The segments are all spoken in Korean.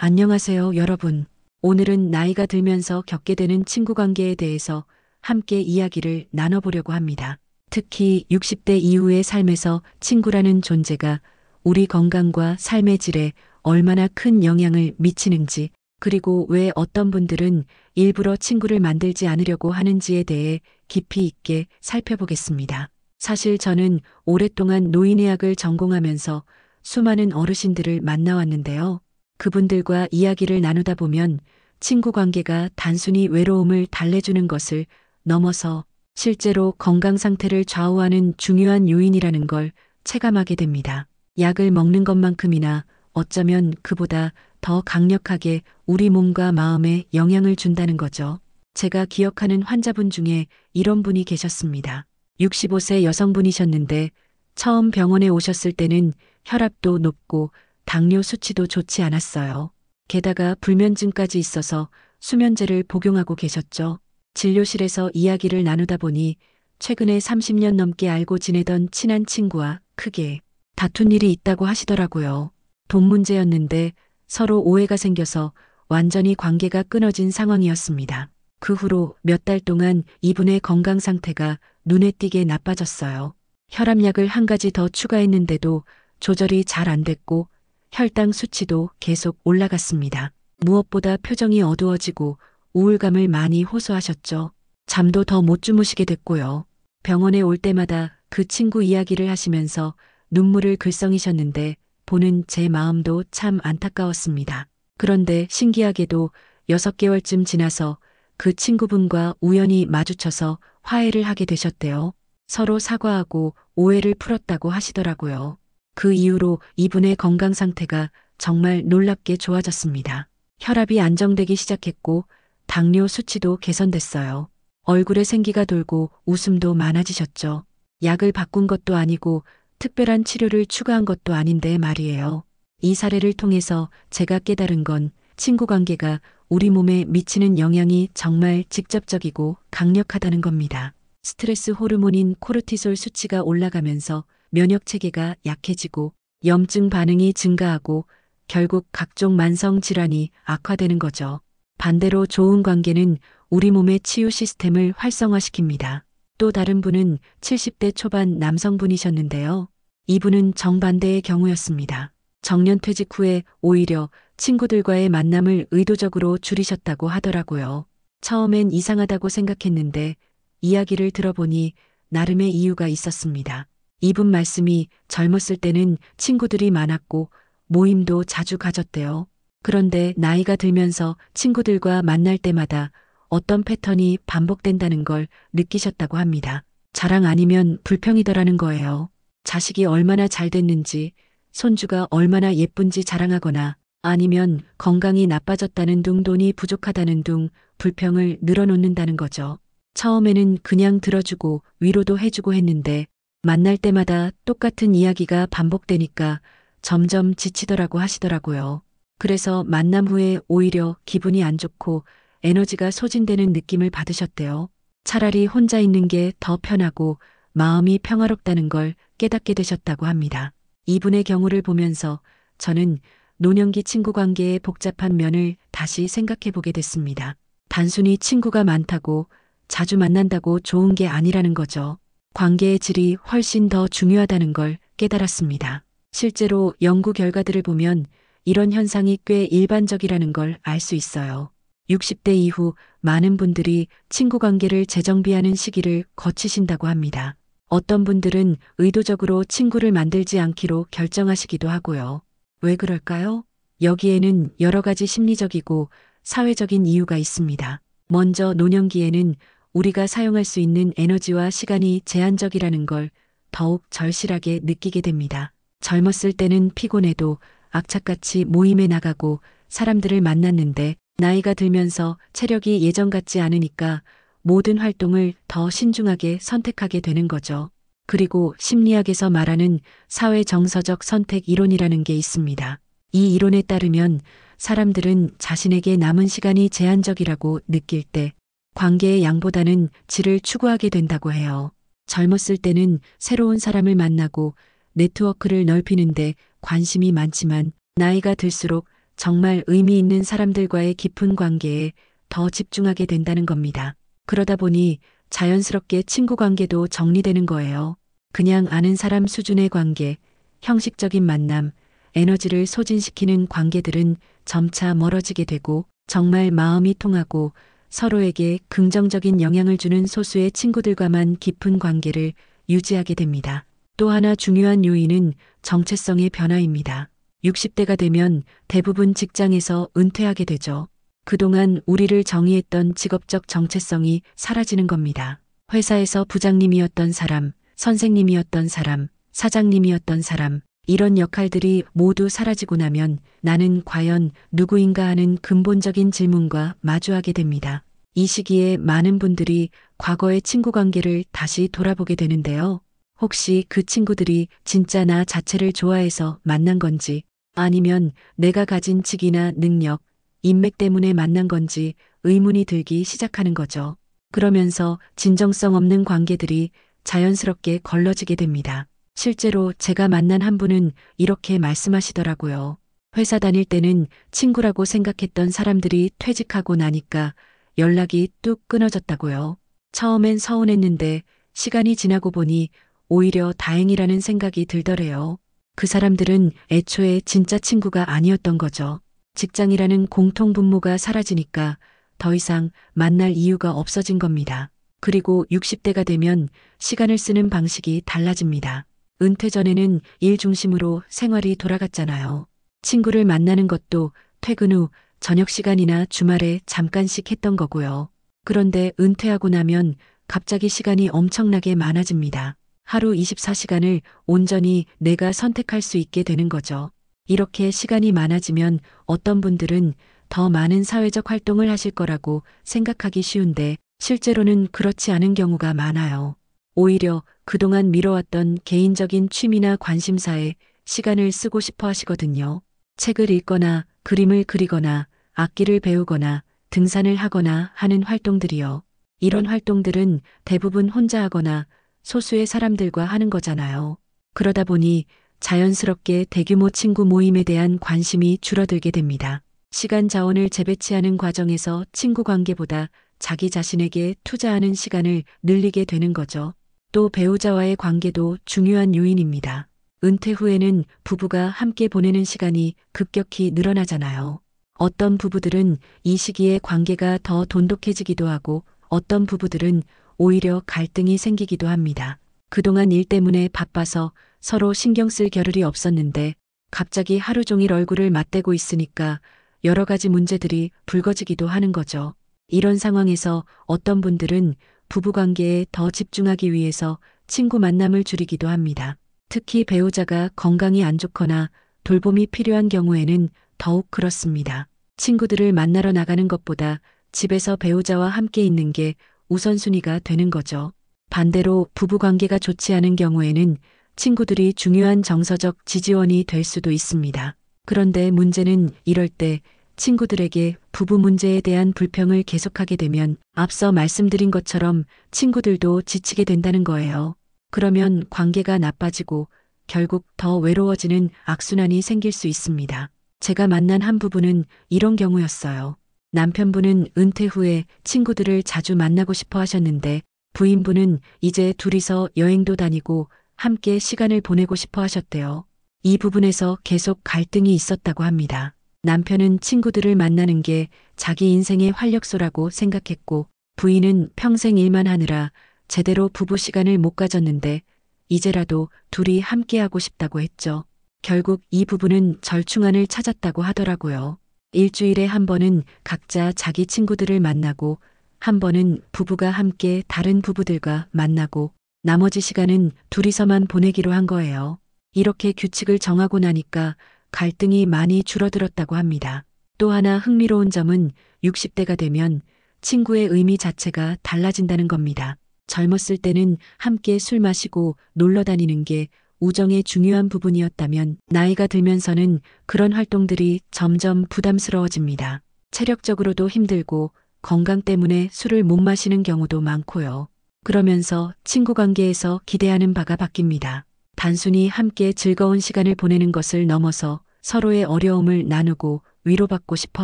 안녕하세요, 여러분. 오늘은 나이가 들면서 겪게 되는 친구 관계에 대해서 함께 이야기를 나눠보려고 합니다. 특히 60대 이후의 삶에서 친구라는 존재가 우리 건강과 삶의 질에 얼마나 큰 영향을 미치는지, 그리고 왜 어떤 분들은 일부러 친구를 만들지 않으려고 하는지에 대해 깊이 있게 살펴보겠습니다. 사실 저는 오랫동안 노인의학을 전공하면서 수많은 어르신들을 만나왔는데요. 그분들과 이야기를 나누다 보면 친구 관계가 단순히 외로움을 달래주는 것을 넘어서 실제로 건강 상태를 좌우하는 중요한 요인이라는 걸 체감하게 됩니다. 약을 먹는 것만큼이나 어쩌면 그보다 더 강력하게 우리 몸과 마음에 영향을 준다는 거죠. 제가 기억하는 환자분 중에 이런 분이 계셨습니다. 65세 여성분이셨는데 처음 병원에 오셨을 때는 혈압도 높고 당뇨 수치도 좋지 않았어요. 게다가 불면증까지 있어서 수면제를 복용하고 계셨죠. 진료실에서 이야기를 나누다 보니 최근에 30년 넘게 알고 지내던 친한 친구와 크게 다툰 일이 있다고 하시더라고요. 돈 문제였는데 서로 오해가 생겨서 완전히 관계가 끊어진 상황이었습니다. 그 후로 몇 달 동안 이분의 건강 상태가 눈에 띄게 나빠졌어요. 혈압약을 한 가지 더 추가했는데도 조절이 잘 안 됐고 혈당 수치도 계속 올라갔습니다. 무엇보다 표정이 어두워지고 우울감을 많이 호소하셨죠. 잠도 더 못 주무시게 됐고요. 병원에 올 때마다 그 친구 이야기를 하시면서 눈물을 글썽이셨는데 보는 제 마음도 참 안타까웠습니다. 그런데 신기하게도 6개월쯤 지나서 그 친구분과 우연히 마주쳐서 화해를 하게 되셨대요. 서로 사과하고 오해를 풀었다고 하시더라고요. 그 이후로 이분의 건강 상태가 정말 놀랍게 좋아졌습니다. 혈압이 안정되기 시작했고 당뇨 수치도 개선됐어요. 얼굴에 생기가 돌고 웃음도 많아지셨죠. 약을 바꾼 것도 아니고 특별한 치료를 추가한 것도 아닌데 말이에요. 이 사례를 통해서 제가 깨달은 건 친구 관계가 우리 몸에 미치는 영향이 정말 직접적이고 강력하다는 겁니다. 스트레스 호르몬인 코르티솔 수치가 올라가면서 면역 체계가 약해지고 염증 반응이 증가하고 결국 각종 만성 질환이 악화되는 거죠. 반대로 좋은 관계는 우리 몸의 치유 시스템을 활성화시킵니다. 또 다른 분은 70대 초반 남성분이셨는데요. 이분은 정반대의 경우였습니다. 정년 퇴직 후에 오히려 친구들과의 만남을 의도적으로 줄이셨다고 하더라고요. 처음엔 이상하다고 생각했는데 이야기를 들어보니 나름의 이유가 있었습니다. 이분 말씀이 젊었을 때는 친구들이 많았고 모임도 자주 가졌대요. 그런데 나이가 들면서 친구들과 만날 때마다 어떤 패턴이 반복된다는 걸 느끼셨다고 합니다. 자랑 아니면 불평이더라는 거예요. 자식이 얼마나 잘 됐는지, 손주가 얼마나 예쁜지 자랑하거나 아니면 건강이 나빠졌다는 둥 돈이 부족하다는 둥 불평을 늘어놓는다는 거죠. 처음에는 그냥 들어주고 위로도 해주고 했는데 만날 때마다 똑같은 이야기가 반복되니까 점점 지치더라고 하시더라고요. 그래서 만남 후에 오히려 기분이 안 좋고 에너지가 소진되는 느낌을 받으셨대요. 차라리 혼자 있는 게 더 편하고 마음이 평화롭다는 걸 깨닫게 되셨다고 합니다. 이분의 경우를 보면서 저는 노년기 친구 관계의 복잡한 면을 다시 생각해 보게 됐습니다. 단순히 친구가 많다고 자주 만난다고 좋은 게 아니라는 거죠. 관계의 질이 훨씬 더 중요하다는 걸 깨달았습니다. 실제로 연구 결과들을 보면 이런 현상이 꽤 일반적이라는 걸 알 수 있어요. 60대 이후 많은 분들이 친구 관계를 재정비하는 시기를 거치신다고 합니다. 어떤 분들은 의도적으로 친구를 만들지 않기로 결정하시기도 하고요. 왜 그럴까요? 여기에는 여러 가지 심리적이고 사회적인 이유가 있습니다. 먼저 노년기에는 우리가 사용할 수 있는 에너지와 시간이 제한적이라는 걸 더욱 절실하게 느끼게 됩니다. 젊었을 때는 피곤해도 악착같이 모임에 나가고 사람들을 만났는데 나이가 들면서 체력이 예전 같지 않으니까 모든 활동을 더 신중하게 선택하게 되는 거죠. 그리고 심리학에서 말하는 사회 정서적 선택 이론이라는 게 있습니다. 이 이론에 따르면 사람들은 자신에게 남은 시간이 제한적이라고 느낄 때 관계의 양보다는 질을 추구하게 된다고 해요. 젊었을 때는 새로운 사람을 만나고 네트워크를 넓히는데 관심이 많지만 나이가 들수록 정말 의미 있는 사람들과의 깊은 관계에 더 집중하게 된다는 겁니다. 그러다 보니 자연스럽게 친구 관계도 정리되는 거예요. 그냥 아는 사람 수준의 관계, 형식적인 만남, 에너지를 소진시키는 관계들은 점차 멀어지게 되고 정말 마음이 통하고 서로에게 긍정적인 영향을 주는 소수의 친구들과만 깊은 관계를 유지하게 됩니다. 또 하나 중요한 요인은 정체성의 변화입니다. 60대가 되면 대부분 직장에서 은퇴하게 되죠. 그동안 우리를 정의했던 직업적 정체성이 사라지는 겁니다. 회사에서 부장님이었던 사람, 선생님이었던 사람, 사장님이었던 사람, 이런 역할들이 모두 사라지고 나면 나는 과연 누구인가 하는 근본적인 질문과 마주하게 됩니다. 이 시기에 많은 분들이 과거의 친구 관계를 다시 돌아보게 되는데요. 혹시 그 친구들이 진짜 나 자체를 좋아해서 만난 건지, 아니면 내가 가진 직이나 능력, 인맥 때문에 만난 건지 의문이 들기 시작하는 거죠. 그러면서 진정성 없는 관계들이 자연스럽게 걸러지게 됩니다. 실제로 제가 만난 한 분은 이렇게 말씀하시더라고요. 회사 다닐 때는 친구라고 생각했던 사람들이 퇴직하고 나니까 연락이 뚝 끊어졌다고요. 처음엔 서운했는데 시간이 지나고 보니 오히려 다행이라는 생각이 들더래요. 그 사람들은 애초에 진짜 친구가 아니었던 거죠. 직장이라는 공통 분모가 사라지니까 더 이상 만날 이유가 없어진 겁니다. 그리고 60대가 되면 시간을 쓰는 방식이 달라집니다. 은퇴 전에는 일 중심으로 생활이 돌아갔잖아요. 친구를 만나는 것도 퇴근 후 저녁 시간이나 주말에 잠깐씩 했던 거고요. 그런데 은퇴하고 나면 갑자기 시간이 엄청나게 많아집니다. 하루 24시간을 온전히 내가 선택할 수 있게 되는 거죠. 이렇게 시간이 많아지면 어떤 분들은 더 많은 사회적 활동을 하실 거라고 생각하기 쉬운데 실제로는 그렇지 않은 경우가 많아요. 오히려 그동안 미뤄왔던 개인적인 취미나 관심사에 시간을 쓰고 싶어 하시거든요. 책을 읽거나 그림을 그리거나 악기를 배우거나 등산을 하거나 하는 활동들이요. 이런 활동들은 대부분 혼자 하거나 소수의 사람들과 하는 거잖아요. 그러다 보니 자연스럽게 대규모 친구 모임에 대한 관심이 줄어들게 됩니다. 시간 자원을 재배치하는 과정에서 친구 관계보다 자기 자신에게 투자하는 시간을 늘리게 되는 거죠. 또 배우자와의 관계도 중요한 요인입니다. 은퇴 후에는 부부가 함께 보내는 시간이 급격히 늘어나잖아요. 어떤 부부들은 이 시기에 관계가 더 돈독해지기도 하고 어떤 부부들은 오히려 갈등이 생기기도 합니다. 그동안 일 때문에 바빠서 서로 신경 쓸 겨를이 없었는데 갑자기 하루 종일 얼굴을 맞대고 있으니까 여러 가지 문제들이 불거지기도 하는 거죠. 이런 상황에서 어떤 분들은 부부관계에 더 집중하기 위해서 친구 만남을 줄이기도 합니다. 특히 배우자가 건강이 안 좋거나 돌봄이 필요한 경우에는 더욱 그렇습니다. 친구들을 만나러 나가는 것보다 집에서 배우자와 함께 있는 게 우선순위가 되는 거죠. 반대로 부부관계가 좋지 않은 경우에는 친구들이 중요한 정서적 지지원이 될 수도 있습니다. 그런데 문제는 이럴 때 친구들에게 부부 문제에 대한 불평을 계속하게 되면 앞서 말씀드린 것처럼 친구들도 지치게 된다는 거예요. 그러면 관계가 나빠지고 결국 더 외로워지는 악순환이 생길 수 있습니다. 제가 만난 한 부부는 이런 경우였어요. 남편분은 은퇴 후에 친구들을 자주 만나고 싶어 하셨는데 부인분은 이제 둘이서 여행도 다니고 함께 시간을 보내고 싶어 하셨대요. 이 부분에서 계속 갈등이 있었다고 합니다. 남편은 친구들을 만나는 게 자기 인생의 활력소라고 생각했고 부인은 평생 일만 하느라 제대로 부부 시간을 못 가졌는데 이제라도 둘이 함께하고 싶다고 했죠. 결국 이 부부는 절충안을 찾았다고 하더라고요. 일주일에 한 번은 각자 자기 친구들을 만나고 한 번은 부부가 함께 다른 부부들과 만나고 나머지 시간은 둘이서만 보내기로 한 거예요. 이렇게 규칙을 정하고 나니까 갈등이 많이 줄어들었다고 합니다. 또 하나 흥미로운 점은 60대가 되면 친구의 의미 자체가 달라진다는 겁니다. 젊었을 때는 함께 술 마시고 놀러 다니는 게 우정의 중요한 부분이었다면 나이가 들면서는 그런 활동들이 점점 부담스러워집니다. 체력적으로도 힘들고 건강 때문에 술을 못 마시는 경우도 많고요. 그러면서 친구 관계에서 기대하는 바가 바뀝니다. 단순히 함께 즐거운 시간을 보내는 것을 넘어서 서로의 어려움을 나누고 위로받고 싶어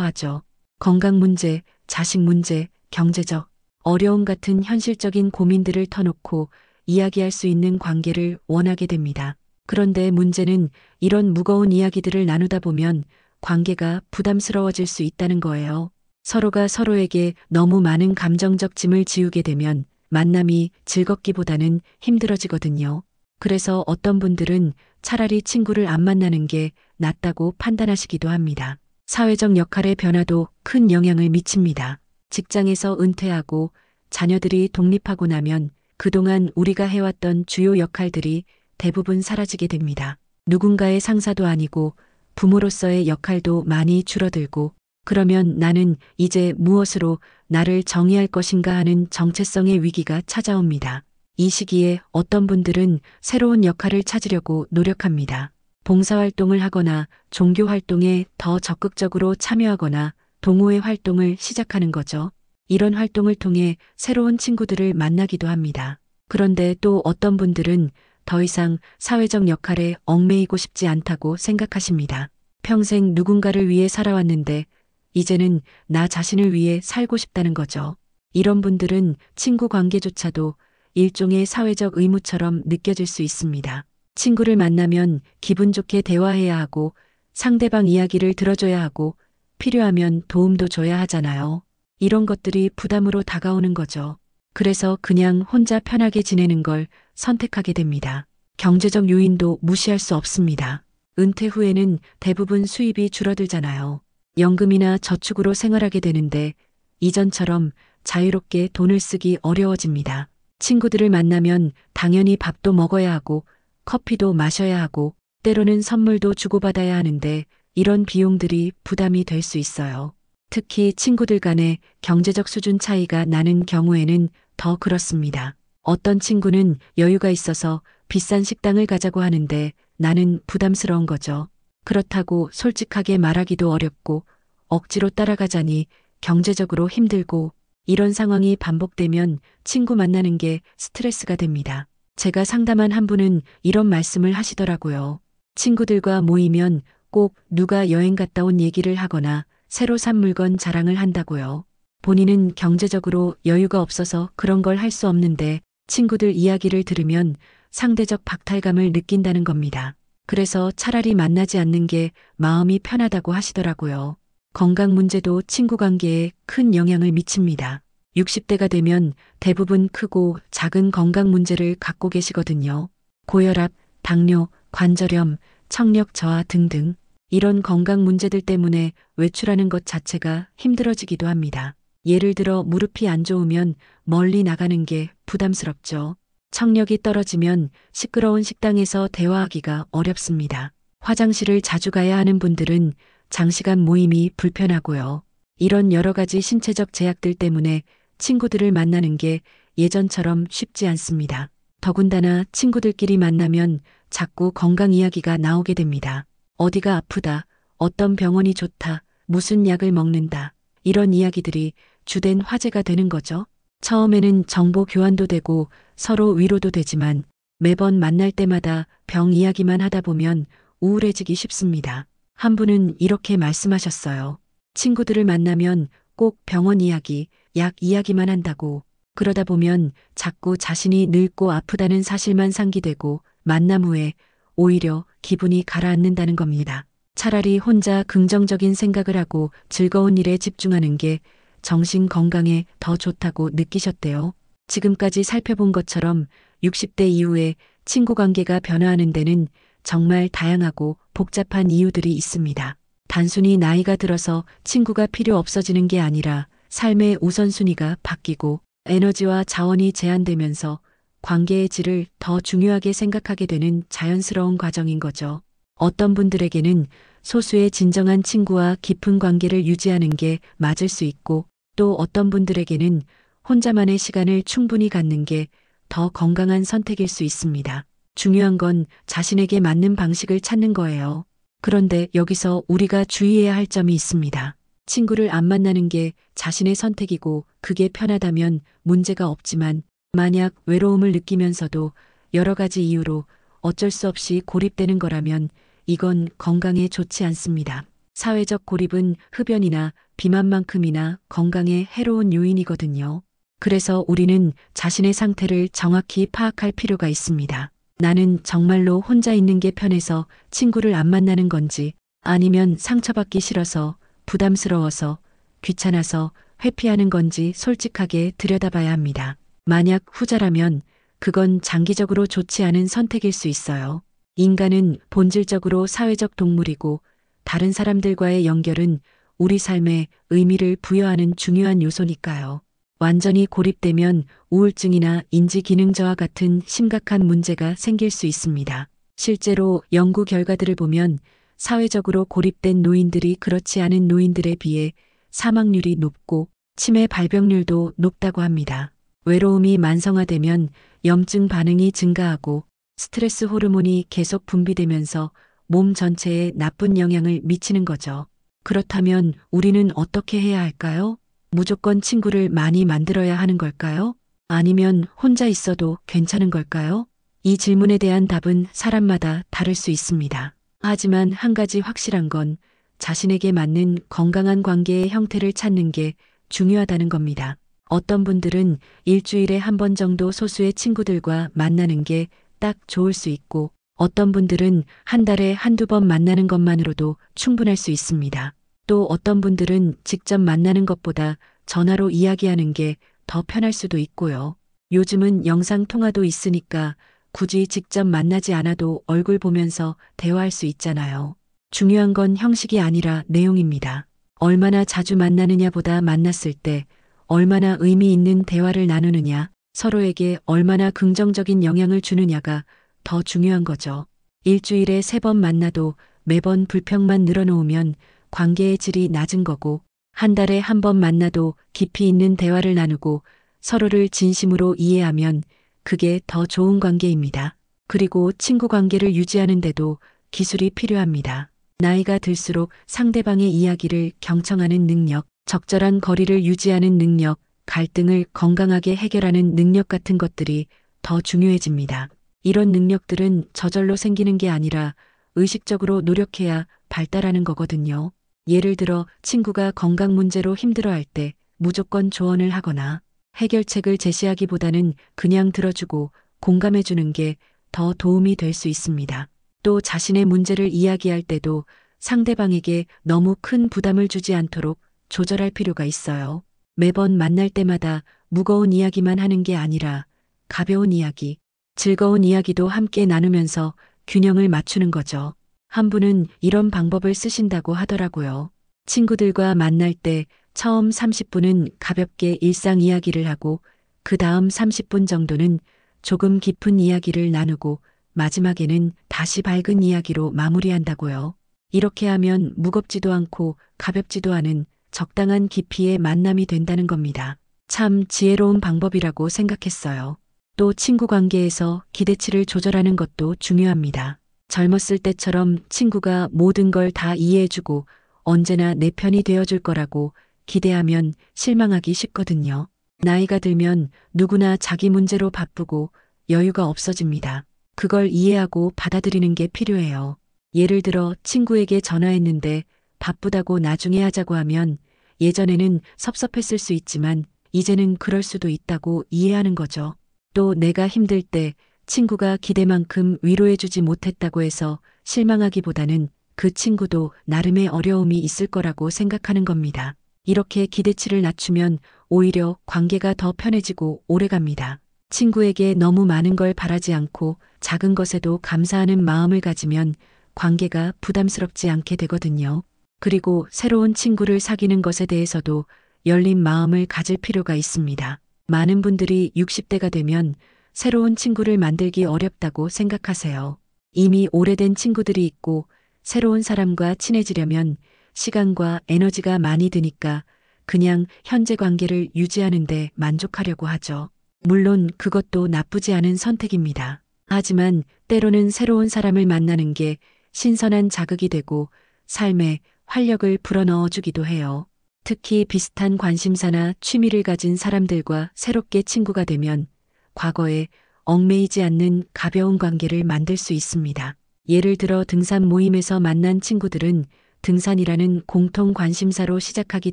하죠. 건강 문제, 자식 문제, 경제적 어려움 같은 현실적인 고민들을 터놓고 이야기할 수 있는 관계를 원하게 됩니다. 그런데 문제는 이런 무거운 이야기들을 나누다 보면 관계가 부담스러워질 수 있다는 거예요. 서로가 서로에게 너무 많은 감정적 짐을 지우게 되면 만남이 즐겁기보다는 힘들어지거든요. 그래서 어떤 분들은 차라리 친구를 안 만나는 게 낫다고 판단하시기도 합니다. 사회적 역할의 변화도 큰 영향을 미칩니다. 직장에서 은퇴하고 자녀들이 독립하고 나면 그동안 우리가 해왔던 주요 역할들이 대부분 사라지게 됩니다. 누군가의 상사도 아니고 부모로서의 역할도 많이 줄어들고 그러면 나는 이제 무엇으로 나를 정의할 것인가 하는 정체성의 위기가 찾아옵니다. 이 시기에 어떤 분들은 새로운 역할을 찾으려고 노력합니다. 봉사활동을 하거나 종교활동에 더 적극적으로 참여하거나 동호회 활동을 시작하는 거죠. 이런 활동을 통해 새로운 친구들을 만나기도 합니다. 그런데 또 어떤 분들은 더 이상 사회적 역할에 얽매이고 싶지 않다고 생각하십니다. 평생 누군가를 위해 살아왔는데 이제는 나 자신을 위해 살고 싶다는 거죠. 이런 분들은 친구 관계조차도 일종의 사회적 의무처럼 느껴질 수 있습니다. 친구를 만나면 기분 좋게 대화해야 하고 상대방 이야기를 들어줘야 하고 필요하면 도움도 줘야 하잖아요. 이런 것들이 부담으로 다가오는 거죠. 그래서 그냥 혼자 편하게 지내는 걸 선택하게 됩니다. 경제적 요인도 무시할 수 없습니다. 은퇴 후에는 대부분 수입이 줄어들잖아요. 연금이나 저축으로 생활하게 되는데 이전처럼 자유롭게 돈을 쓰기 어려워집니다. 친구들을 만나면 당연히 밥도 먹어야 하고 커피도 마셔야 하고 때로는 선물도 주고받아야 하는데 이런 비용들이 부담이 될 수 있어요. 특히 친구들 간의 경제적 수준 차이가 나는 경우에는 더 그렇습니다. 어떤 친구는 여유가 있어서 비싼 식당을 가자고 하는데 나는 부담스러운 거죠. 그렇다고 솔직하게 말하기도 어렵고 억지로 따라가자니 경제적으로 힘들고 이런 상황이 반복되면 친구 만나는 게 스트레스가 됩니다. 제가 상담한 한 분은 이런 말씀을 하시더라고요. 친구들과 모이면 꼭 누가 여행 갔다 온 얘기를 하거나 새로 산 물건 자랑을 한다고요. 본인은 경제적으로 여유가 없어서 그런 걸 할 수 없는데 친구들 이야기를 들으면 상대적 박탈감을 느낀다는 겁니다. 그래서 차라리 만나지 않는 게 마음이 편하다고 하시더라고요. 건강 문제도 친구 관계에 큰 영향을 미칩니다. 60대가 되면 대부분 크고 작은 건강 문제를 갖고 계시거든요. 고혈압, 당뇨, 관절염, 청력 저하 등등. 이런 건강 문제들 때문에 외출하는 것 자체가 힘들어지기도 합니다. 예를 들어 무릎이 안 좋으면 멀리 나가는 게 부담스럽죠. 청력이 떨어지면 시끄러운 식당에서 대화하기가 어렵습니다. 화장실을 자주 가야 하는 분들은 장시간 모임이 불편하고요. 이런 여러 가지 신체적 제약들 때문에 친구들을 만나는 게 예전처럼 쉽지 않습니다. 더군다나 친구들끼리 만나면 자꾸 건강 이야기가 나오게 됩니다. 어디가 아프다, 어떤 병원이 좋다, 무슨 약을 먹는다. 이런 이야기들이 주된 화제가 되는 거죠. 처음에는 정보 교환도 되고 서로 위로도 되지만 매번 만날 때마다 병 이야기만 하다 보면 우울해지기 쉽습니다. 한 분은 이렇게 말씀하셨어요. 친구들을 만나면 꼭 병원 이야기, 약 이야기만 한다고. 그러다 보면 자꾸 자신이 늙고 아프다는 사실만 상기되고 만남 후에 오히려 기분이 가라앉는다는 겁니다. 차라리 혼자 긍정적인 생각을 하고 즐거운 일에 집중하는 게 정신 건강에 더 좋다고 느끼셨대요. 지금까지 살펴본 것처럼 60대 이후에 친구 관계가 변화하는 데는 정말 다양하고 복잡한 이유들이 있습니다. 단순히 나이가 들어서 친구가 필요 없어지는 게 아니라 삶의 우선순위가 바뀌고 에너지와 자원이 제한되면서 관계의 질을 더 중요하게 생각하게 되는 자연스러운 과정인 거죠. 어떤 분들에게는 소수의 진정한 친구와 깊은 관계를 유지하는 게 맞을 수 있고 또 어떤 분들에게는 혼자만의 시간을 충분히 갖는 게 더 건강한 선택일 수 있습니다. 중요한 건 자신에게 맞는 방식을 찾는 거예요. 그런데 여기서 우리가 주의해야 할 점이 있습니다. 친구를 안 만나는 게 자신의 선택이고 그게 편하다면 문제가 없지만 만약 외로움을 느끼면서도 여러 가지 이유로 어쩔 수 없이 고립되는 거라면 이건 건강에 좋지 않습니다. 사회적 고립은 흡연이나 비만만큼이나 건강에 해로운 요인이거든요. 그래서 우리는 자신의 상태를 정확히 파악할 필요가 있습니다. 나는 정말로 혼자 있는 게 편해서 친구를 안 만나는 건지, 아니면 상처받기 싫어서, 부담스러워서, 귀찮아서 회피하는 건지 솔직하게 들여다봐야 합니다. 만약 후자라면 그건 장기적으로 좋지 않은 선택일 수 있어요. 인간은 본질적으로 사회적 동물이고, 다른 사람들과의 연결은 우리 삶에 의미를 부여하는 중요한 요소니까요. 완전히 고립되면 우울증이나 인지기능 저하 같은 심각한 문제가 생길 수 있습니다. 실제로 연구 결과들을 보면 사회적으로 고립된 노인들이 그렇지 않은 노인들에 비해 사망률이 높고 치매 발병률도 높다고 합니다. 외로움이 만성화되면 염증 반응이 증가하고 스트레스 호르몬이 계속 분비되면서 몸 전체에 나쁜 영향을 미치는 거죠. 그렇다면 우리는 어떻게 해야 할까요? 무조건 친구를 많이 만들어야 하는 걸까요? 아니면 혼자 있어도 괜찮은 걸까요? 이 질문에 대한 답은 사람마다 다를 수 있습니다. 하지만 한 가지 확실한 건 자신에게 맞는 건강한 관계의 형태를 찾는 게 중요하다는 겁니다. 어떤 분들은 일주일에 한 번 정도 소수의 친구들과 만나는 게 딱 좋을 수 있고, 어떤 분들은 한 달에 한두 번 만나는 것만으로도 충분할 수 있습니다. 또 어떤 분들은 직접 만나는 것보다 전화로 이야기하는 게 더 편할 수도 있고요. 요즘은 영상통화도 있으니까 굳이 직접 만나지 않아도 얼굴 보면서 대화할 수 있잖아요. 중요한 건 형식이 아니라 내용입니다. 얼마나 자주 만나느냐보다 만났을 때 얼마나 의미 있는 대화를 나누느냐, 서로에게 얼마나 긍정적인 영향을 주느냐가 더 중요한 거죠. 일주일에 3번 만나도 매번 불평만 늘어놓으면 관계의 질이 낮은 거고, 한 달에 한 번 만나도 깊이 있는 대화를 나누고 서로를 진심으로 이해하면 그게 더 좋은 관계입니다. 그리고 친구 관계를 유지하는데도 기술이 필요합니다. 나이가 들수록 상대방의 이야기를 경청하는 능력, 적절한 거리를 유지하는 능력, 갈등을 건강하게 해결하는 능력 같은 것들이 더 중요해집니다. 이런 능력들은 저절로 생기는 게 아니라 의식적으로 노력해야 발달하는 거거든요. 예를 들어 친구가 건강 문제로 힘들어할 때 무조건 조언을 하거나 해결책을 제시하기보다는 그냥 들어주고 공감해주는 게 더 도움이 될 수 있습니다. 또 자신의 문제를 이야기할 때도 상대방에게 너무 큰 부담을 주지 않도록 조절할 필요가 있어요. 매번 만날 때마다 무거운 이야기만 하는 게 아니라 가벼운 이야기, 즐거운 이야기도 함께 나누면서 균형을 맞추는 거죠. 한 분은 이런 방법을 쓰신다고 하더라고요. 친구들과 만날 때 처음 30분은 가볍게 일상 이야기를 하고 그 다음 30분 정도는 조금 깊은 이야기를 나누고 마지막에는 다시 밝은 이야기로 마무리한다고요. 이렇게 하면 무겁지도 않고 가볍지도 않은 적당한 깊이의 만남이 된다는 겁니다. 참 지혜로운 방법이라고 생각했어요. 또 친구 관계에서 기대치를 조절하는 것도 중요합니다. 젊었을 때처럼 친구가 모든 걸 다 이해해주고 언제나 내 편이 되어줄 거라고 기대하면 실망하기 쉽거든요. 나이가 들면 누구나 자기 문제로 바쁘고 여유가 없어집니다. 그걸 이해하고 받아들이는 게 필요해요. 예를 들어 친구에게 전화했는데 바쁘다고 나중에 하자고 하면 예전에는 섭섭했을 수 있지만 이제는 그럴 수도 있다고 이해하는 거죠. 또 내가 힘들 때 친구가 기대만큼 위로해주지 못했다고 해서 실망하기보다는 그 친구도 나름의 어려움이 있을 거라고 생각하는 겁니다. 이렇게 기대치를 낮추면 오히려 관계가 더 편해지고 오래갑니다. 친구에게 너무 많은 걸 바라지 않고 작은 것에도 감사하는 마음을 가지면 관계가 부담스럽지 않게 되거든요. 그리고 새로운 친구를 사귀는 것에 대해서도 열린 마음을 가질 필요가 있습니다. 많은 분들이 60대가 되면 새로운 친구를 만들기 어렵다고 생각하세요. 이미 오래된 친구들이 있고 새로운 사람과 친해지려면 시간과 에너지가 많이 드니까 그냥 현재 관계를 유지하는데 만족하려고 하죠. 물론 그것도 나쁘지 않은 선택입니다. 하지만 때로는 새로운 사람을 만나는 게 신선한 자극이 되고 삶에 활력을 불어넣어 주기도 해요. 특히 비슷한 관심사나 취미를 가진 사람들과 새롭게 친구가 되면 과거에 얽매이지 않는 가벼운 관계를 만들 수 있습니다. 예를 들어 등산 모임에서 만난 친구들은 등산이라는 공통 관심사로 시작하기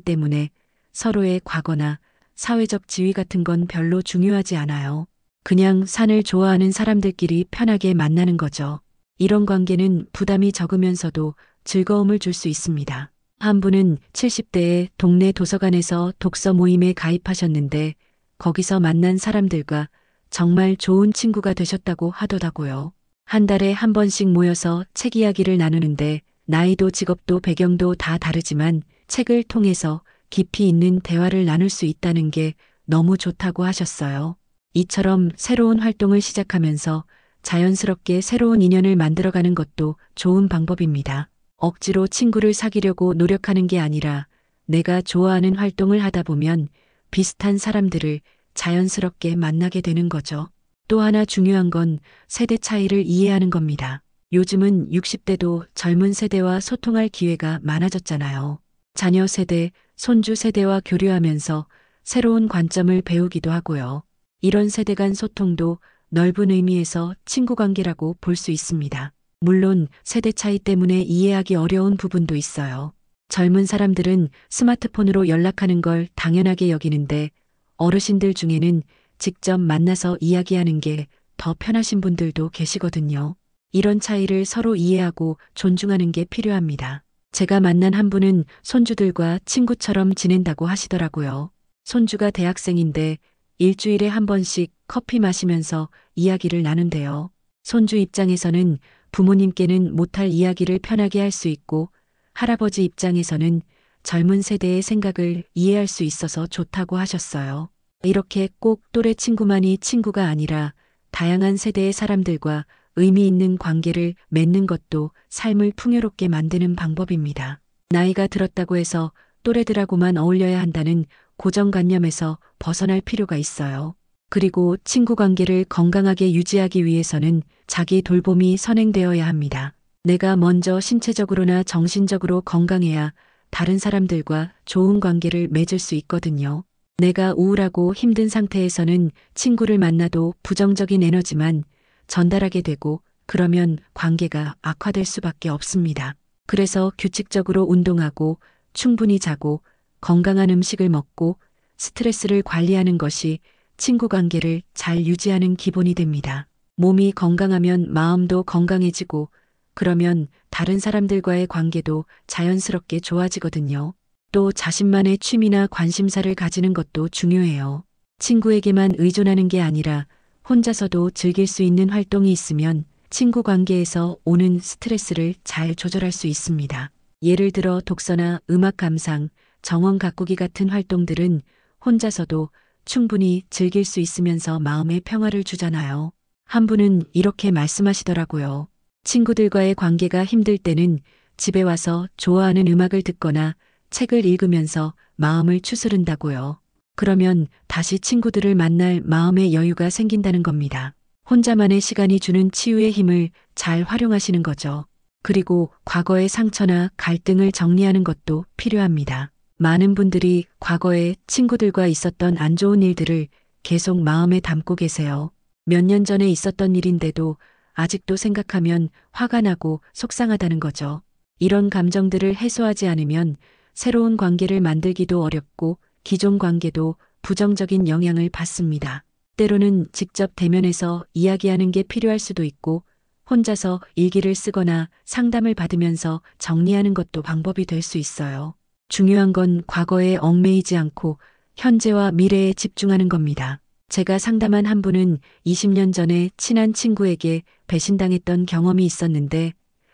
때문에 서로의 과거나 사회적 지위 같은 건 별로 중요하지 않아요. 그냥 산을 좋아하는 사람들끼리 편하게 만나는 거죠. 이런 관계는 부담이 적으면서도 즐거움을 줄 수 있습니다. 한 분은 70대에 동네 도서관에서 독서 모임에 가입하셨는데 거기서 만난 사람들과 정말 좋은 친구가 되셨다고 하더라고요. 한 달에 한 번씩 모여서 책 이야기를 나누는데 나이도 직업도 배경도 다 다르지만 책을 통해서 깊이 있는 대화를 나눌 수 있다는 게 너무 좋다고 하셨어요. 이처럼 새로운 활동을 시작하면서 자연스럽게 새로운 인연을 만들어가는 것도 좋은 방법입니다. 억지로 친구를 사귀려고 노력하는 게 아니라 내가 좋아하는 활동을 하다 보면 비슷한 사람들을 자연스럽게 만나게 되는 거죠. 또 하나 중요한 건 세대 차이를 이해하는 겁니다. 요즘은 60대도 젊은 세대와 소통할 기회가 많아졌잖아요. 자녀 세대, 손주 세대와 교류하면서 새로운 관점을 배우기도 하고요. 이런 세대 간 소통도 넓은 의미에서 친구 관계라고 볼 수 있습니다. 물론 세대 차이 때문에 이해하기 어려운 부분도 있어요. 젊은 사람들은 스마트폰으로 연락하는 걸 당연하게 여기는데 어르신들 중에는 직접 만나서 이야기하는 게 더 편하신 분들도 계시거든요. 이런 차이를 서로 이해하고 존중하는 게 필요합니다. 제가 만난 한 분은 손주들과 친구처럼 지낸다고 하시더라고요. 손주가 대학생인데 일주일에 한 번씩 커피 마시면서 이야기를 나눈대요. 손주 입장에서는 부모님께는 못할 이야기를 편하게 할 수 있고 할아버지 입장에서는 젊은 세대의 생각을 이해할 수 있어서 좋다고 하셨어요. 이렇게 꼭 또래 친구만이 친구가 아니라 다양한 세대의 사람들과 의미 있는 관계를 맺는 것도 삶을 풍요롭게 만드는 방법입니다. 나이가 들었다고 해서 또래들하고만 어울려야 한다는 고정관념에서 벗어날 필요가 있어요. 그리고 친구 관계를 건강하게 유지하기 위해서는 자기 돌봄이 선행되어야 합니다. 내가 먼저 신체적으로나 정신적으로 건강해야 다른 사람들과 좋은 관계를 맺을 수 있거든요. 내가 우울하고 힘든 상태에서는 친구를 만나도 부정적인 에너지만 전달하게 되고 그러면 관계가 악화될 수밖에 없습니다. 그래서 규칙적으로 운동하고 충분히 자고 건강한 음식을 먹고 스트레스를 관리하는 것이 친구 관계를 잘 유지하는 기본이 됩니다. 몸이 건강하면 마음도 건강해지고 그러면 다른 사람들과의 관계도 자연스럽게 좋아지거든요. 또 자신만의 취미나 관심사를 가지는 것도 중요해요. 친구에게만 의존하는 게 아니라 혼자서도 즐길 수 있는 활동이 있으면 친구 관계에서 오는 스트레스를 잘 조절할 수 있습니다. 예를 들어 독서나 음악 감상, 정원 가꾸기 같은 활동들은 혼자서도 충분히 즐길 수 있으면서 마음의 평화를 주잖아요. 한 분은 이렇게 말씀하시더라고요. 친구들과의 관계가 힘들 때는 집에 와서 좋아하는 음악을 듣거나 책을 읽으면서 마음을 추스른다고요. 그러면 다시 친구들을 만날 마음의 여유가 생긴다는 겁니다. 혼자만의 시간이 주는 치유의 힘을 잘 활용하시는 거죠. 그리고 과거의 상처나 갈등을 정리하는 것도 필요합니다. 많은 분들이 과거에 친구들과 있었던 안 좋은 일들을 계속 마음에 담고 계세요. 몇 년 전에 있었던 일인데도 아직도 생각하면 화가 나고 속상하다는 거죠. 이런 감정들을 해소하지 않으면 새로운 관계를 만들기도 어렵고 기존 관계도 부정적인 영향을 받습니다. 때로는 직접 대면해서 이야기하는 게 필요할 수도 있고 혼자서 일기를 쓰거나 상담을 받으면서 정리하는 것도 방법이 될 수 있어요. 중요한 건 과거에 얽매이지 않고 현재와 미래에 집중하는 겁니다. 제가 상담한 한 분은 20년 전에 친한 친구에게 배신당했던 경험이 있었는데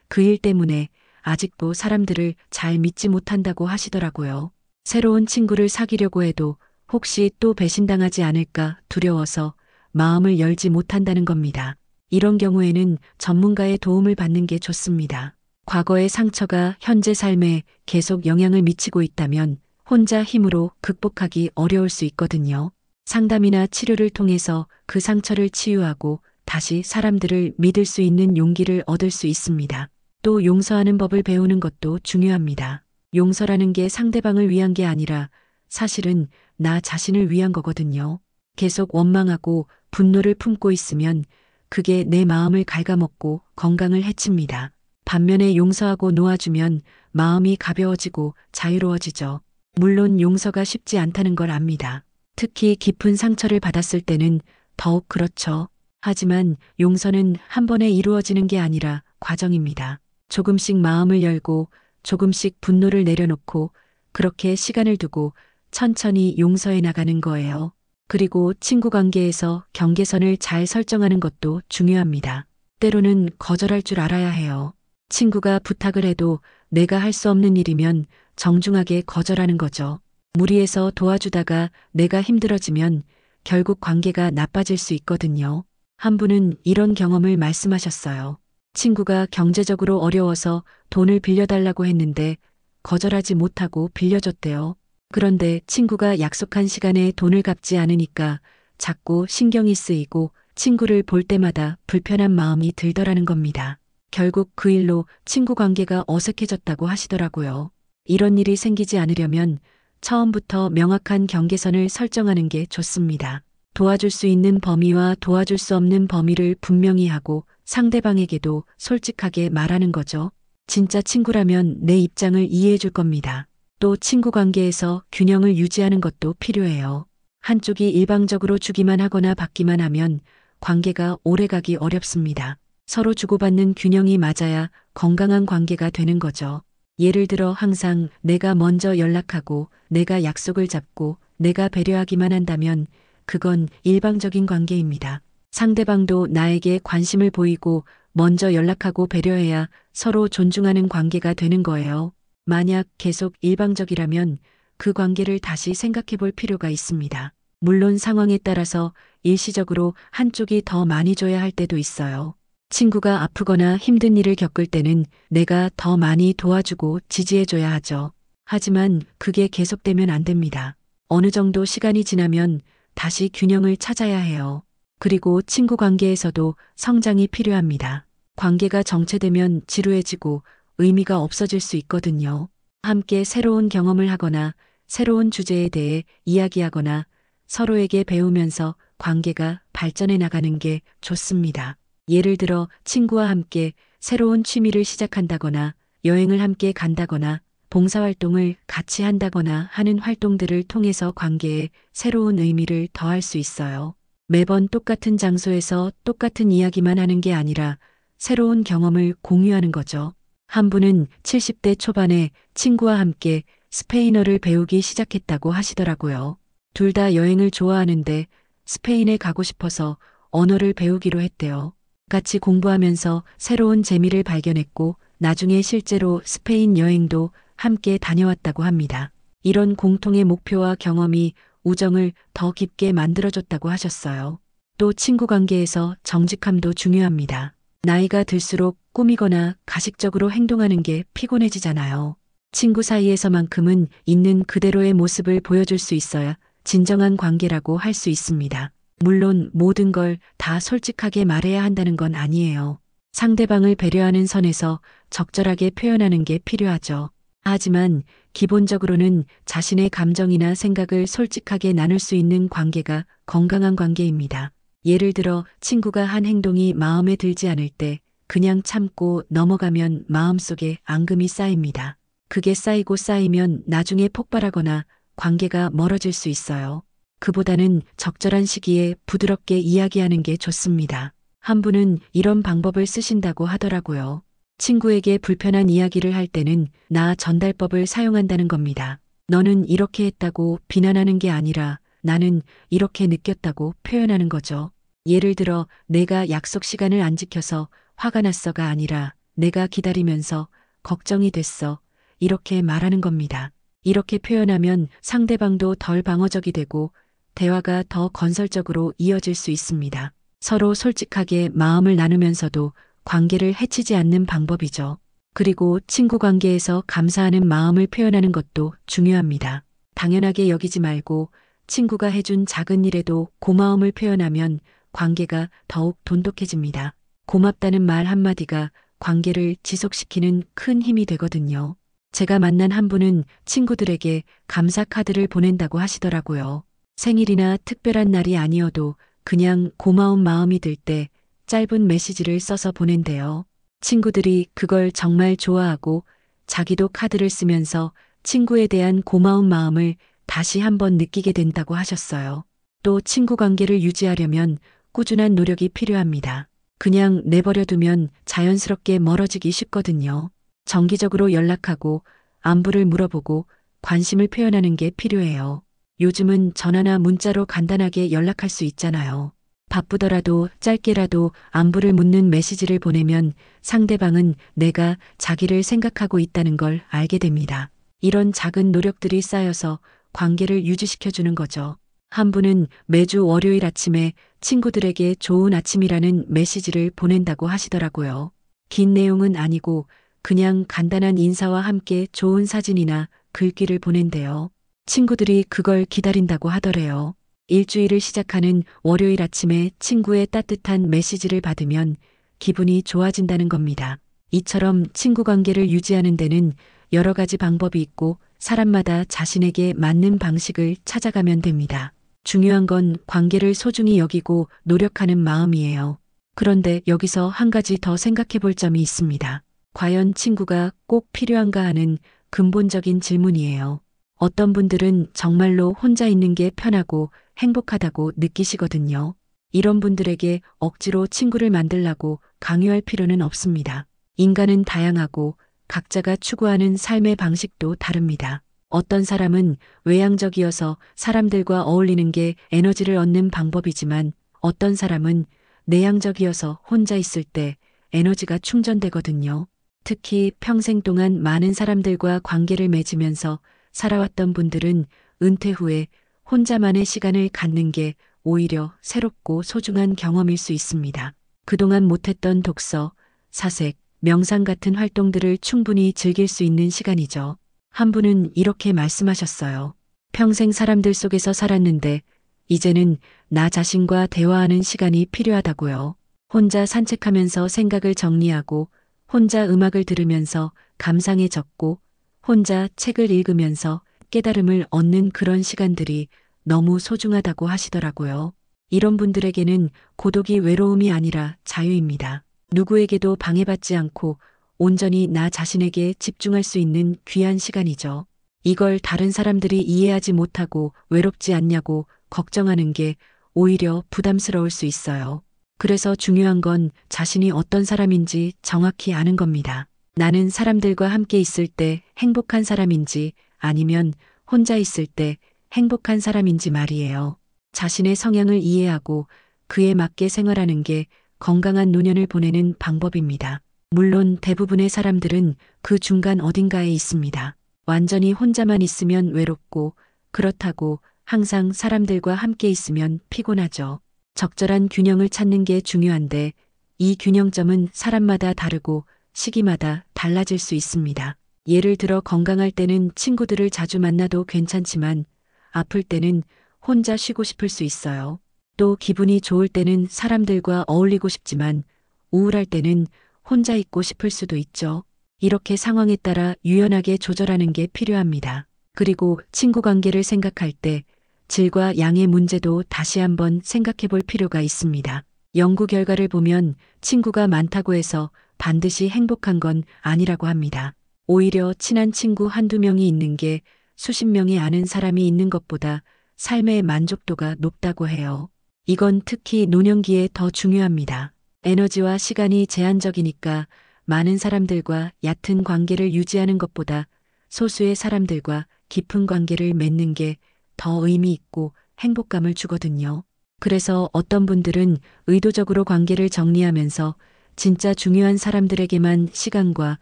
그 일 때문에 아직도 사람들을 잘 믿지 못한다고 하시더라고요. 새로운 친구를 사귀려고 해도 혹시 또 배신당하지 않을까 두려워서 마음을 열지 못한다는 겁니다. 이런 경우에는 전문가의 도움을 받는 게 좋습니다. 과거의 상처가 현재 삶에 계속 영향을 미치고 있다면 혼자 힘으로 극복하기 어려울 수 있거든요. 상담이나 치료를 통해서 그 상처를 치유하고 다시 사람들을 믿을 수 있는 용기를 얻을 수 있습니다. 또 용서하는 법을 배우는 것도 중요합니다. 용서라는 게 상대방을 위한 게 아니라 사실은 나 자신을 위한 거거든요. 계속 원망하고 분노를 품고 있으면 그게 내 마음을 갉아먹고 건강을 해칩니다. 반면에 용서하고 놓아주면 마음이 가벼워지고 자유로워지죠. 물론 용서가 쉽지 않다는 걸 압니다. 특히 깊은 상처를 받았을 때는 더욱 그렇죠. 하지만 용서는 한 번에 이루어지는 게 아니라 과정입니다. 조금씩 마음을 열고 조금씩 분노를 내려놓고 그렇게 시간을 두고 천천히 용서해 나가는 거예요. 그리고 친구 관계에서 경계선을 잘 설정하는 것도 중요합니다. 때로는 거절할 줄 알아야 해요. 친구가 부탁을 해도 내가 할 수 없는 일이면 정중하게 거절하는 거죠. 무리해서 도와주다가 내가 힘들어지면 결국 관계가 나빠질 수 있거든요. 한 분은 이런 경험을 말씀하셨어요. 친구가 경제적으로 어려워서 돈을 빌려달라고 했는데 거절하지 못하고 빌려줬대요. 그런데 친구가 약속한 시간에 돈을 갚지 않으니까 자꾸 신경이 쓰이고 친구를 볼 때마다 불편한 마음이 들더라는 겁니다. 결국 그 일로 친구 관계가 어색해졌다고 하시더라고요. 이런 일이 생기지 않으려면 처음부터 명확한 경계선을 설정하는 게 좋습니다. 도와줄 수 있는 범위와 도와줄 수 없는 범위를 분명히 하고 상대방에게도 솔직하게 말하는 거죠. 진짜 친구라면 내 입장을 이해해 줄 겁니다. 또 친구 관계에서 균형을 유지하는 것도 필요해요. 한쪽이 일방적으로 주기만 하거나 받기만 하면 관계가 오래가기 어렵습니다. 서로 주고받는 균형이 맞아야 건강한 관계가 되는 거죠. 예를 들어 항상 내가 먼저 연락하고 내가 약속을 잡고 내가 배려하기만 한다면 그건 일방적인 관계입니다. 상대방도 나에게 관심을 보이고 먼저 연락하고 배려해야 서로 존중하는 관계가 되는 거예요. 만약 계속 일방적이라면 그 관계를 다시 생각해 볼 필요가 있습니다. 물론 상황에 따라서 일시적으로 한쪽이 더 많이 줘야 할 때도 있어요. 친구가 아프거나 힘든 일을 겪을 때는 내가 더 많이 도와주고 지지해줘야 하죠. 하지만 그게 계속되면 안 됩니다. 어느 정도 시간이 지나면 다시 균형을 찾아야 해요. 그리고 친구 관계에서도 성장이 필요합니다. 관계가 정체되면 지루해지고 의미가 없어질 수 있거든요. 함께 새로운 경험을 하거나 새로운 주제에 대해 이야기하거나 서로에게 배우면서 관계가 발전해 나가는 게 좋습니다. 예를 들어 친구와 함께 새로운 취미를 시작한다거나 여행을 함께 간다거나 봉사활동을 같이 한다거나 하는 활동들을 통해서 관계에 새로운 의미를 더할 수 있어요. 매번 똑같은 장소에서 똑같은 이야기만 하는 게 아니라 새로운 경험을 공유하는 거죠. 한 분은 70대 초반에 친구와 함께 스페인어를 배우기 시작했다고 하시더라고요. 둘 다 여행을 좋아하는데 스페인에 가고 싶어서 언어를 배우기로 했대요. 같이 공부하면서 새로운 재미를 발견했고 나중에 실제로 스페인 여행도 함께 다녀왔다고 합니다. 이런 공통의 목표와 경험이 우정을 더 깊게 만들어줬다고 하셨어요. 또 친구 관계에서 정직함도 중요합니다. 나이가 들수록 꾸미거나 가식적으로 행동하는 게 피곤해지잖아요. 친구 사이에서만큼은 있는 그대로의 모습을 보여줄 수 있어야 진정한 관계라고 할 수 있습니다. 물론 모든 걸 다 솔직하게 말해야 한다는 건 아니에요. 상대방을 배려하는 선에서 적절하게 표현하는 게 필요하죠. 하지만 기본적으로는 자신의 감정이나 생각을 솔직하게 나눌 수 있는 관계가 건강한 관계입니다. 예를 들어 친구가 한 행동이 마음에 들지 않을 때 그냥 참고 넘어가면 마음속에 앙금이 쌓입니다. 그게 쌓이고 쌓이면 나중에 폭발하거나 관계가 멀어질 수 있어요. 그보다는 적절한 시기에 부드럽게 이야기하는 게 좋습니다. 한 분은 이런 방법을 쓰신다고 하더라고요. 친구에게 불편한 이야기를 할 때는 나 전달법을 사용한다는 겁니다. 너는 이렇게 했다고 비난하는 게 아니라 나는 이렇게 느꼈다고 표현하는 거죠. 예를 들어 내가 약속 시간을 안 지켜서 화가 났어가 아니라 내가 기다리면서 걱정이 됐어. 이렇게 말하는 겁니다. 이렇게 표현하면 상대방도 덜 방어적이 되고 대화가 더 건설적으로 이어질 수 있습니다. 서로 솔직하게 마음을 나누면서도 관계를 해치지 않는 방법이죠. 그리고 친구 관계에서 감사하는 마음을 표현하는 것도 중요합니다. 당연하게 여기지 말고 친구가 해준 작은 일에도 고마움을 표현하면 관계가 더욱 돈독해집니다. 고맙다는 말 한마디가 관계를 지속시키는 큰 힘이 되거든요. 제가 만난 한 분은 친구들에게 감사 카드를 보낸다고 하시더라고요. 생일이나 특별한 날이 아니어도 그냥 고마운 마음이 들 때 짧은 메시지를 써서 보낸대요. 친구들이 그걸 정말 좋아하고 자기도 카드를 쓰면서 친구에 대한 고마운 마음을 다시 한번 느끼게 된다고 하셨어요. 또 친구 관계를 유지하려면 꾸준한 노력이 필요합니다. 그냥 내버려 두면 자연스럽게 멀어지기 쉽거든요. 정기적으로 연락하고 안부를 물어보고 관심을 표현하는 게 필요해요. 요즘은 전화나 문자로 간단하게 연락할 수 있잖아요. 바쁘더라도 짧게라도 안부를 묻는 메시지를 보내면 상대방은 내가 자기를 생각하고 있다는 걸 알게 됩니다. 이런 작은 노력들이 쌓여서 관계를 유지시켜주는 거죠. 한 분은 매주 월요일 아침에 친구들에게 좋은 아침이라는 메시지를 보낸다고 하시더라고요. 긴 내용은 아니고 그냥 간단한 인사와 함께 좋은 사진이나 글귀를 보낸대요. 친구들이 그걸 기다린다고 하더래요. 일주일을 시작하는 월요일 아침에 친구의 따뜻한 메시지를 받으면 기분이 좋아진다는 겁니다. 이처럼 친구 관계를 유지하는 데는 여러 가지 방법이 있고 사람마다 자신에게 맞는 방식을 찾아가면 됩니다. 중요한 건 관계를 소중히 여기고 노력하는 마음이에요. 그런데 여기서 한 가지 더 생각해 볼 점이 있습니다. 과연 친구가 꼭 필요한가 하는 근본적인 질문이에요. 어떤 분들은 정말로 혼자 있는 게 편하고 행복하다고 느끼시거든요. 이런 분들에게 억지로 친구를 만들라고 강요할 필요는 없습니다. 인간은 다양하고 각자가 추구하는 삶의 방식도 다릅니다. 어떤 사람은 외향적이어서 사람들과 어울리는 게 에너지를 얻는 방법이지만 어떤 사람은 내향적이어서 혼자 있을 때 에너지가 충전되거든요. 특히 평생 동안 많은 사람들과 관계를 맺으면서 살아왔던 분들은 은퇴 후에 혼자만의 시간을 갖는 게 오히려 새롭고 소중한 경험일 수 있습니다. 그동안 못했던 독서, 사색, 명상 같은 활동들을 충분히 즐길 수 있는 시간이죠. 한 분은 이렇게 말씀하셨어요. 평생 사람들 속에서 살았는데 이제는 나 자신과 대화하는 시간이 필요하다고요. 혼자 산책하면서 생각을 정리하고 혼자 음악을 들으면서 감상에 젖고 혼자 책을 읽으면서 깨달음을 얻는 그런 시간들이 너무 소중하다고 하시더라고요. 이런 분들에게는 고독이 외로움이 아니라 자유입니다. 누구에게도 방해받지 않고 온전히 나 자신에게 집중할 수 있는 귀한 시간이죠. 이걸 다른 사람들이 이해하지 못하고 외롭지 않냐고 걱정하는 게 오히려 부담스러울 수 있어요. 그래서 중요한 건 자신이 어떤 사람인지 정확히 아는 겁니다. 나는 사람들과 함께 있을 때 행복한 사람인지 아니면 혼자 있을 때 행복한 사람인지 말이에요. 자신의 성향을 이해하고 그에 맞게 생활하는 게 건강한 노년을 보내는 방법입니다. 물론 대부분의 사람들은 그 중간 어딘가에 있습니다. 완전히 혼자만 있으면 외롭고 그렇다고 항상 사람들과 함께 있으면 피곤하죠. 적절한 균형을 찾는 게 중요한데 이 균형점은 사람마다 다르고 시기마다 달라질 수 있습니다. 예를 들어 건강할 때는 친구들을 자주 만나도 괜찮지만 아플 때는 혼자 쉬고 싶을 수 있어요. 또 기분이 좋을 때는 사람들과 어울리고 싶지만 우울할 때는 혼자 있고 싶을 수도 있죠. 이렇게 상황에 따라 유연하게 조절하는 게 필요합니다. 그리고 친구 관계를 생각할 때 질과 양의 문제도 다시 한번 생각해 볼 필요가 있습니다. 연구 결과를 보면 친구가 많다고 해서 반드시 행복한 건 아니라고 합니다. 오히려 친한 친구 한두 명이 있는 게 수십 명이 아는 사람이 있는 것보다 삶의 만족도가 높다고 해요. 이건 특히 노년기에 더 중요합니다. 에너지와 시간이 제한적이니까 많은 사람들과 얕은 관계를 유지하는 것보다 소수의 사람들과 깊은 관계를 맺는 게 더 의미 있고 행복감을 주거든요. 그래서 어떤 분들은 의도적으로 관계를 정리하면서 진짜 중요한 사람들에게만 시간과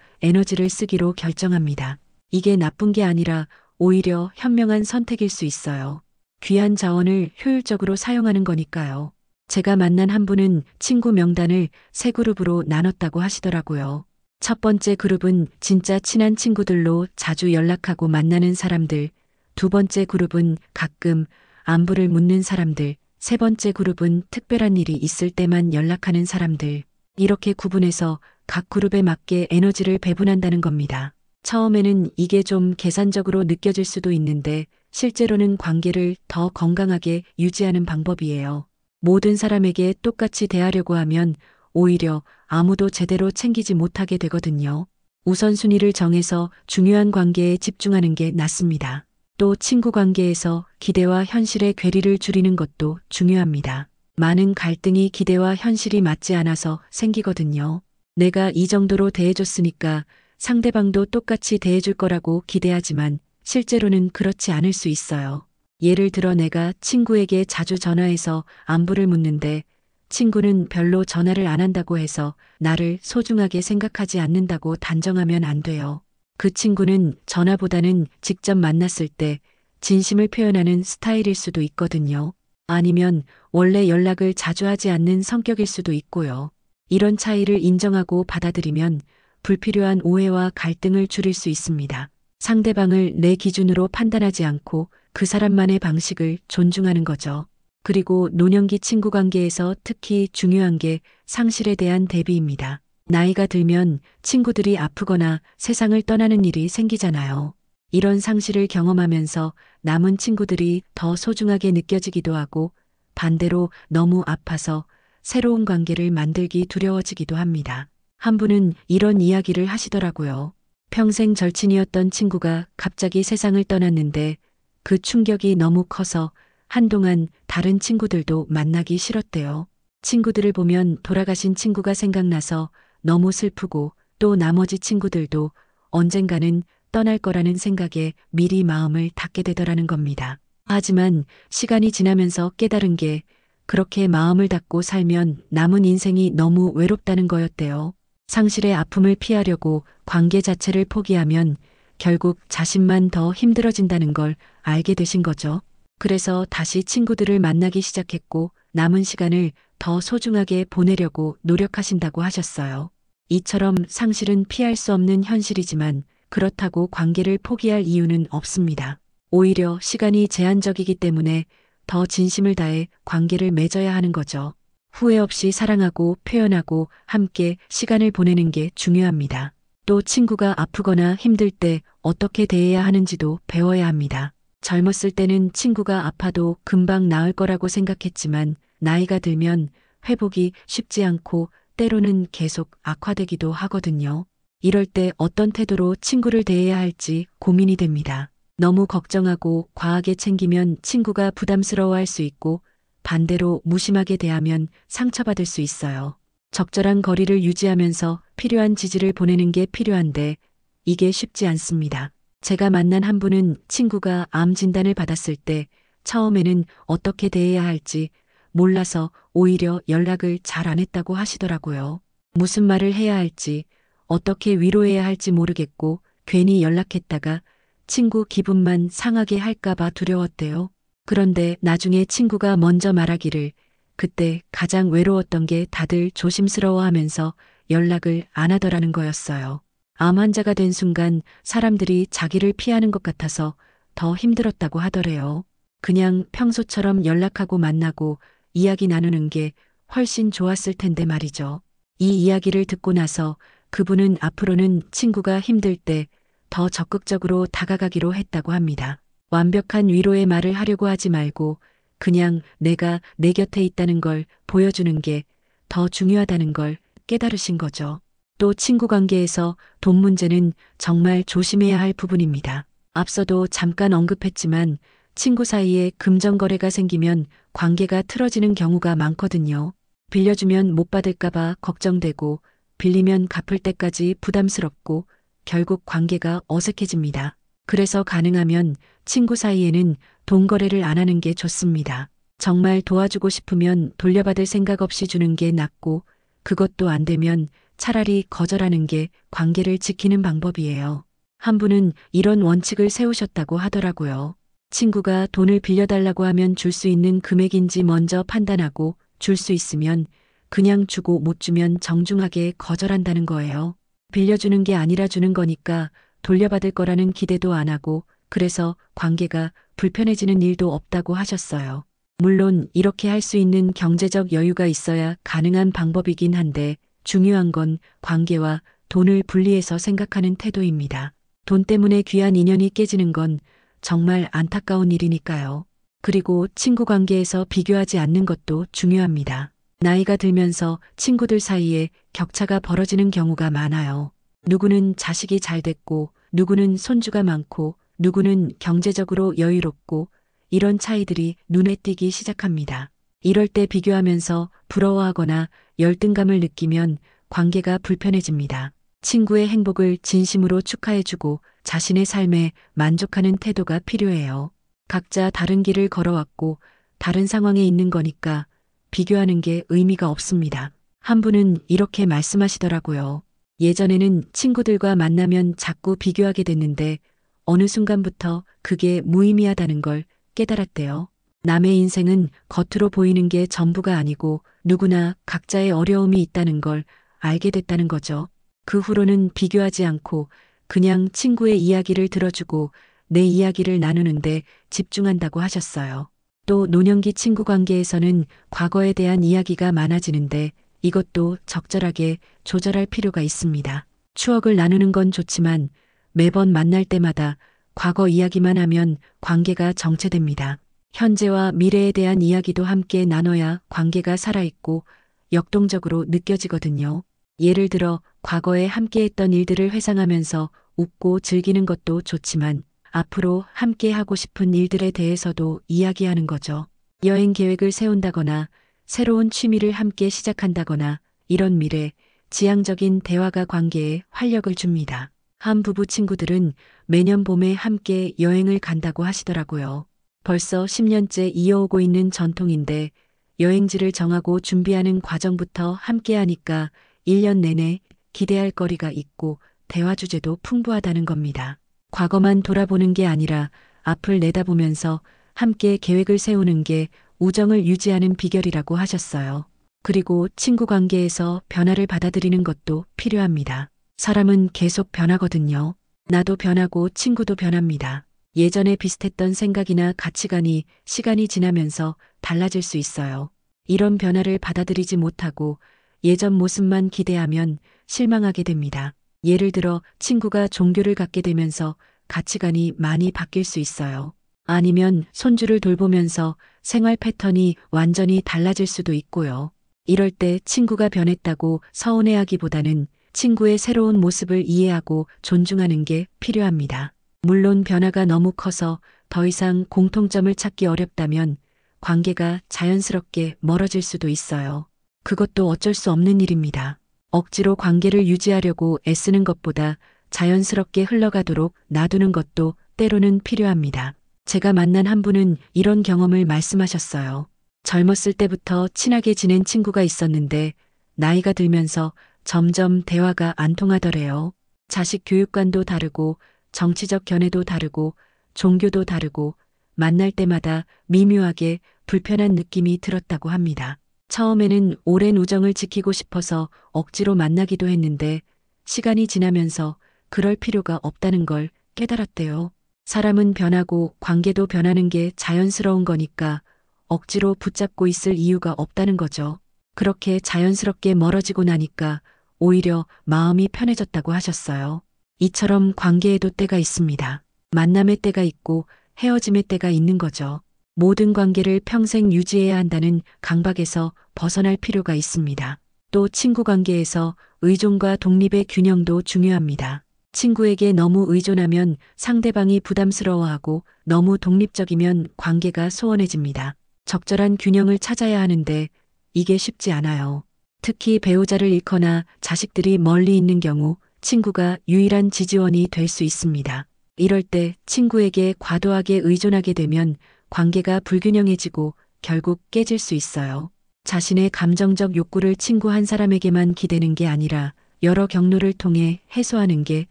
에너지를 쓰기로 결정합니다. 이게 나쁜 게 아니라 오히려 현명한 선택일 수 있어요. 귀한 자원을 효율적으로 사용하는 거니까요. 제가 만난 한 분은 친구 명단을 세 그룹으로 나눴다고 하시더라고요. 첫 번째 그룹은 진짜 친한 친구들로 자주 연락하고 만나는 사람들, 두 번째 그룹은 가끔 안부를 묻는 사람들, 세 번째 그룹은 특별한 일이 있을 때만 연락하는 사람들. 이렇게 구분해서 각 그룹에 맞게 에너지를 배분한다는 겁니다. 처음에는 이게 좀 계산적으로 느껴질 수도 있는데 실제로는 관계를 더 건강하게 유지하는 방법이에요. 모든 사람에게 똑같이 대하려고 하면 오히려 아무도 제대로 챙기지 못하게 되거든요. 우선순위를 정해서 중요한 관계에 집중하는 게 낫습니다. 또 친구 관계에서 기대와 현실의 괴리를 줄이는 것도 중요합니다. 많은 갈등이 기대와 현실이 맞지 않아서 생기거든요. 내가 이 정도로 대해줬으니까 상대방도 똑같이 대해줄 거라고 기대하지만 실제로는 그렇지 않을 수 있어요. 예를 들어 내가 친구에게 자주 전화해서 안부를 묻는데 친구는 별로 전화를 안 한다고 해서 나를 소중하게 생각하지 않는다고 단정하면 안 돼요. 그 친구는 전화보다는 직접 만났을 때 진심을 표현하는 스타일일 수도 있거든요. 아니면 원래 연락을 자주 하지 않는 성격일 수도 있고요. 이런 차이를 인정하고 받아들이면 불필요한 오해와 갈등을 줄일 수 있습니다. 상대방을 내 기준으로 판단하지 않고 그 사람만의 방식을 존중하는 거죠. 그리고 노년기 친구 관계에서 특히 중요한 게 상실에 대한 대비입니다. 나이가 들면 친구들이 아프거나 세상을 떠나는 일이 생기잖아요. 이런 상실을 경험하면서 남은 친구들이 더 소중하게 느껴지기도 하고 반대로 너무 아파서 새로운 관계를 만들기 두려워지기도 합니다. 한 분은 이런 이야기를 하시더라고요. 평생 절친이었던 친구가 갑자기 세상을 떠났는데 그 충격이 너무 커서 한동안 다른 친구들도 만나기 싫었대요. 친구들을 보면 돌아가신 친구가 생각나서 너무 슬프고 또 나머지 친구들도 언젠가는 떠날 거라는 생각에 미리 마음을 닫게 되더라는 겁니다. 하지만 시간이 지나면서 깨달은 게 그렇게 마음을 닫고 살면 남은 인생이 너무 외롭다는 거였대요. 상실의 아픔을 피하려고 관계 자체를 포기하면 결국 자신만 더 힘들어진다는 걸 알게 되신 거죠. 그래서 다시 친구들을 만나기 시작했고 남은 시간을 더 소중하게 보내려고 노력하신다고 하셨어요. 이처럼 상실은 피할 수 없는 현실이지만 그렇다고 관계를 포기할 이유는 없습니다. 오히려 시간이 제한적이기 때문에 더 진심을 다해 관계를 맺어야 하는 거죠. 후회 없이 사랑하고 표현하고 함께 시간을 보내는 게 중요합니다. 또 친구가 아프거나 힘들 때 어떻게 대해야 하는지도 배워야 합니다. 젊었을 때는 친구가 아파도 금방 나을 거라고 생각했지만 나이가 들면 회복이 쉽지 않고 때로는 계속 악화되기도 하거든요. 이럴 때 어떤 태도로 친구를 대해야 할지 고민이 됩니다. 너무 걱정하고 과하게 챙기면 친구가 부담스러워할 수 있고 반대로 무심하게 대하면 상처받을 수 있어요. 적절한 거리를 유지하면서 필요한 지지를 보내는 게 필요한데 이게 쉽지 않습니다. 제가 만난 한 분은 친구가 암 진단을 받았을 때 처음에는 어떻게 대해야 할지 몰라서 오히려 연락을 잘 안 했다고 하시더라고요. 무슨 말을 해야 할지, 어떻게 위로해야 할지 모르겠고 괜히 연락했다가 친구 기분만 상하게 할까봐 두려웠대요. 그런데 나중에 친구가 먼저 말하기를 그때 가장 외로웠던 게 다들 조심스러워하면서 연락을 안 하더라는 거였어요. 암 환자가 된 순간 사람들이 자기를 피하는 것 같아서 더 힘들었다고 하더래요. 그냥 평소처럼 연락하고 만나고 이야기 나누는 게 훨씬 좋았을 텐데 말이죠. 이 이야기를 듣고 나서 그분은 앞으로는 친구가 힘들 때 더 적극적으로 다가가기로 했다고 합니다. 완벽한 위로의 말을 하려고 하지 말고 그냥 내가 내 곁에 있다는 걸 보여주는 게 더 중요하다는 걸 깨달으신 거죠. 또 친구 관계에서 돈 문제는 정말 조심해야 할 부분입니다. 앞서도 잠깐 언급했지만 친구 사이에 금전거래가 생기면 관계가 틀어지는 경우가 많거든요. 빌려주면 못 받을까봐 걱정되고 빌리면 갚을 때까지 부담스럽고 결국 관계가 어색해집니다. 그래서 가능하면 친구 사이에는 돈 거래를 안 하는 게 좋습니다. 정말 도와주고 싶으면 돌려받을 생각 없이 주는 게 낫고 그것도 안 되면 차라리 거절하는 게 관계를 지키는 방법이에요. 한 분은 이런 원칙을 세우셨다고 하더라고요. 친구가 돈을 빌려달라고 하면 줄 수 있는 금액인지 먼저 판단하고 줄 수 있으면 그냥 주고 못 주면 정중하게 거절한다는 거예요. 빌려주는 게 아니라 주는 거니까 돌려받을 거라는 기대도 안 하고 그래서 관계가 불편해지는 일도 없다고 하셨어요. 물론 이렇게 할 수 있는 경제적 여유가 있어야 가능한 방법이긴 한데 중요한 건 관계와 돈을 분리해서 생각하는 태도입니다. 돈 때문에 귀한 인연이 깨지는 건 정말 안타까운 일이니까요. 그리고 친구 관계에서 비교하지 않는 것도 중요합니다. 나이가 들면서 친구들 사이에 격차가 벌어지는 경우가 많아요. 누구는 자식이 잘 됐고, 누구는 손주가 많고, 누구는 경제적으로 여유롭고, 이런 차이들이 눈에 띄기 시작합니다. 이럴 때 비교하면서 부러워하거나 열등감을 느끼면 관계가 불편해집니다. 친구의 행복을 진심으로 축하해주고 자신의 삶에 만족하는 태도가 필요해요. 각자 다른 길을 걸어왔고 다른 상황에 있는 거니까 비교하는 게 의미가 없습니다. 한 분은 이렇게 말씀하시더라고요. 예전에는 친구들과 만나면 자꾸 비교하게 됐는데 어느 순간부터 그게 무의미하다는 걸 깨달았대요. 남의 인생은 겉으로 보이는 게 전부가 아니고 누구나 각자의 어려움이 있다는 걸 알게 됐다는 거죠. 그 후로는 비교하지 않고 그냥 친구의 이야기를 들어주고 내 이야기를 나누는데 집중한다고 하셨어요. 또 노년기 친구 관계에서는 과거에 대한 이야기가 많아지는데 이것도 적절하게 조절할 필요가 있습니다. 추억을 나누는 건 좋지만 매번 만날 때마다 과거 이야기만 하면 관계가 정체됩니다. 현재와 미래에 대한 이야기도 함께 나눠야 관계가 살아있고 역동적으로 느껴지거든요. 예를 들어 과거에 함께했던 일들을 회상하면서 웃고 즐기는 것도 좋지만 앞으로 함께 하고 싶은 일들에 대해서도 이야기하는 거죠. 여행 계획을 세운다거나 새로운 취미를 함께 시작한다거나 이런 미래, 지향적인 대화가 관계에 활력을 줍니다. 한 부부 친구들은 매년 봄에 함께 여행을 간다고 하시더라고요. 벌써 10년째 이어오고 있는 전통인데 여행지를 정하고 준비하는 과정부터 함께 하니까 1년 내내 기대할 거리가 있고 대화 주제도 풍부하다는 겁니다. 과거만 돌아보는 게 아니라 앞을 내다보면서 함께 계획을 세우는 게 우정을 유지하는 비결이라고 하셨어요. 그리고 친구 관계에서 변화를 받아들이는 것도 필요합니다. 사람은 계속 변하거든요. 나도 변하고 친구도 변합니다. 예전에 비슷했던 생각이나 가치관이 시간이 지나면서 달라질 수 있어요. 이런 변화를 받아들이지 못하고 예전 모습만 기대하면 실망하게 됩니다. 예를 들어 친구가 종교를 갖게 되면서 가치관이 많이 바뀔 수 있어요. 아니면 손주를 돌보면서 생활 패턴이 완전히 달라질 수도 있고요. 이럴 때 친구가 변했다고 서운해하기보다는 친구의 새로운 모습을 이해하고 존중하는 게 필요합니다. 물론 변화가 너무 커서 더 이상 공통점을 찾기 어렵다면 관계가 자연스럽게 멀어질 수도 있어요. 그것도 어쩔 수 없는 일입니다. 억지로 관계를 유지하려고 애쓰는 것보다 자연스럽게 흘러가도록 놔두는 것도 때로는 필요합니다. 제가 만난 한 분은 이런 경험을 말씀하셨어요. 젊었을 때부터 친하게 지낸 친구가 있었는데 나이가 들면서 점점 대화가 안 통하더래요. 자식 교육관도 다르고 정치적 견해도 다르고 종교도 다르고 만날 때마다 미묘하게 불편한 느낌이 들었다고 합니다. 처음에는 오랜 우정을 지키고 싶어서 억지로 만나기도 했는데 시간이 지나면서 그럴 필요가 없다는 걸 깨달았대요. 사람은 변하고 관계도 변하는 게 자연스러운 거니까 억지로 붙잡고 있을 이유가 없다는 거죠. 그렇게 자연스럽게 멀어지고 나니까 오히려 마음이 편해졌다고 하셨어요. 이처럼 관계에도 때가 있습니다. 만남의 때가 있고 헤어짐의 때가 있는 거죠. 모든 관계를 평생 유지해야 한다는 강박에서 벗어날 필요가 있습니다. 또 친구 관계에서 의존과 독립의 균형도 중요합니다. 친구에게 너무 의존하면 상대방이 부담스러워하고 너무 독립적이면 관계가 소원해집니다. 적절한 균형을 찾아야 하는데 이게 쉽지 않아요. 특히 배우자를 잃거나 자식들이 멀리 있는 경우 친구가 유일한 지지원이 될 수 있습니다. 이럴 때 친구에게 과도하게 의존하게 되면 관계가 불균형해지고 결국 깨질 수 있어요. 자신의 감정적 욕구를 친구 한 사람에게만 기대는 게 아니라 여러 경로를 통해 해소하는 게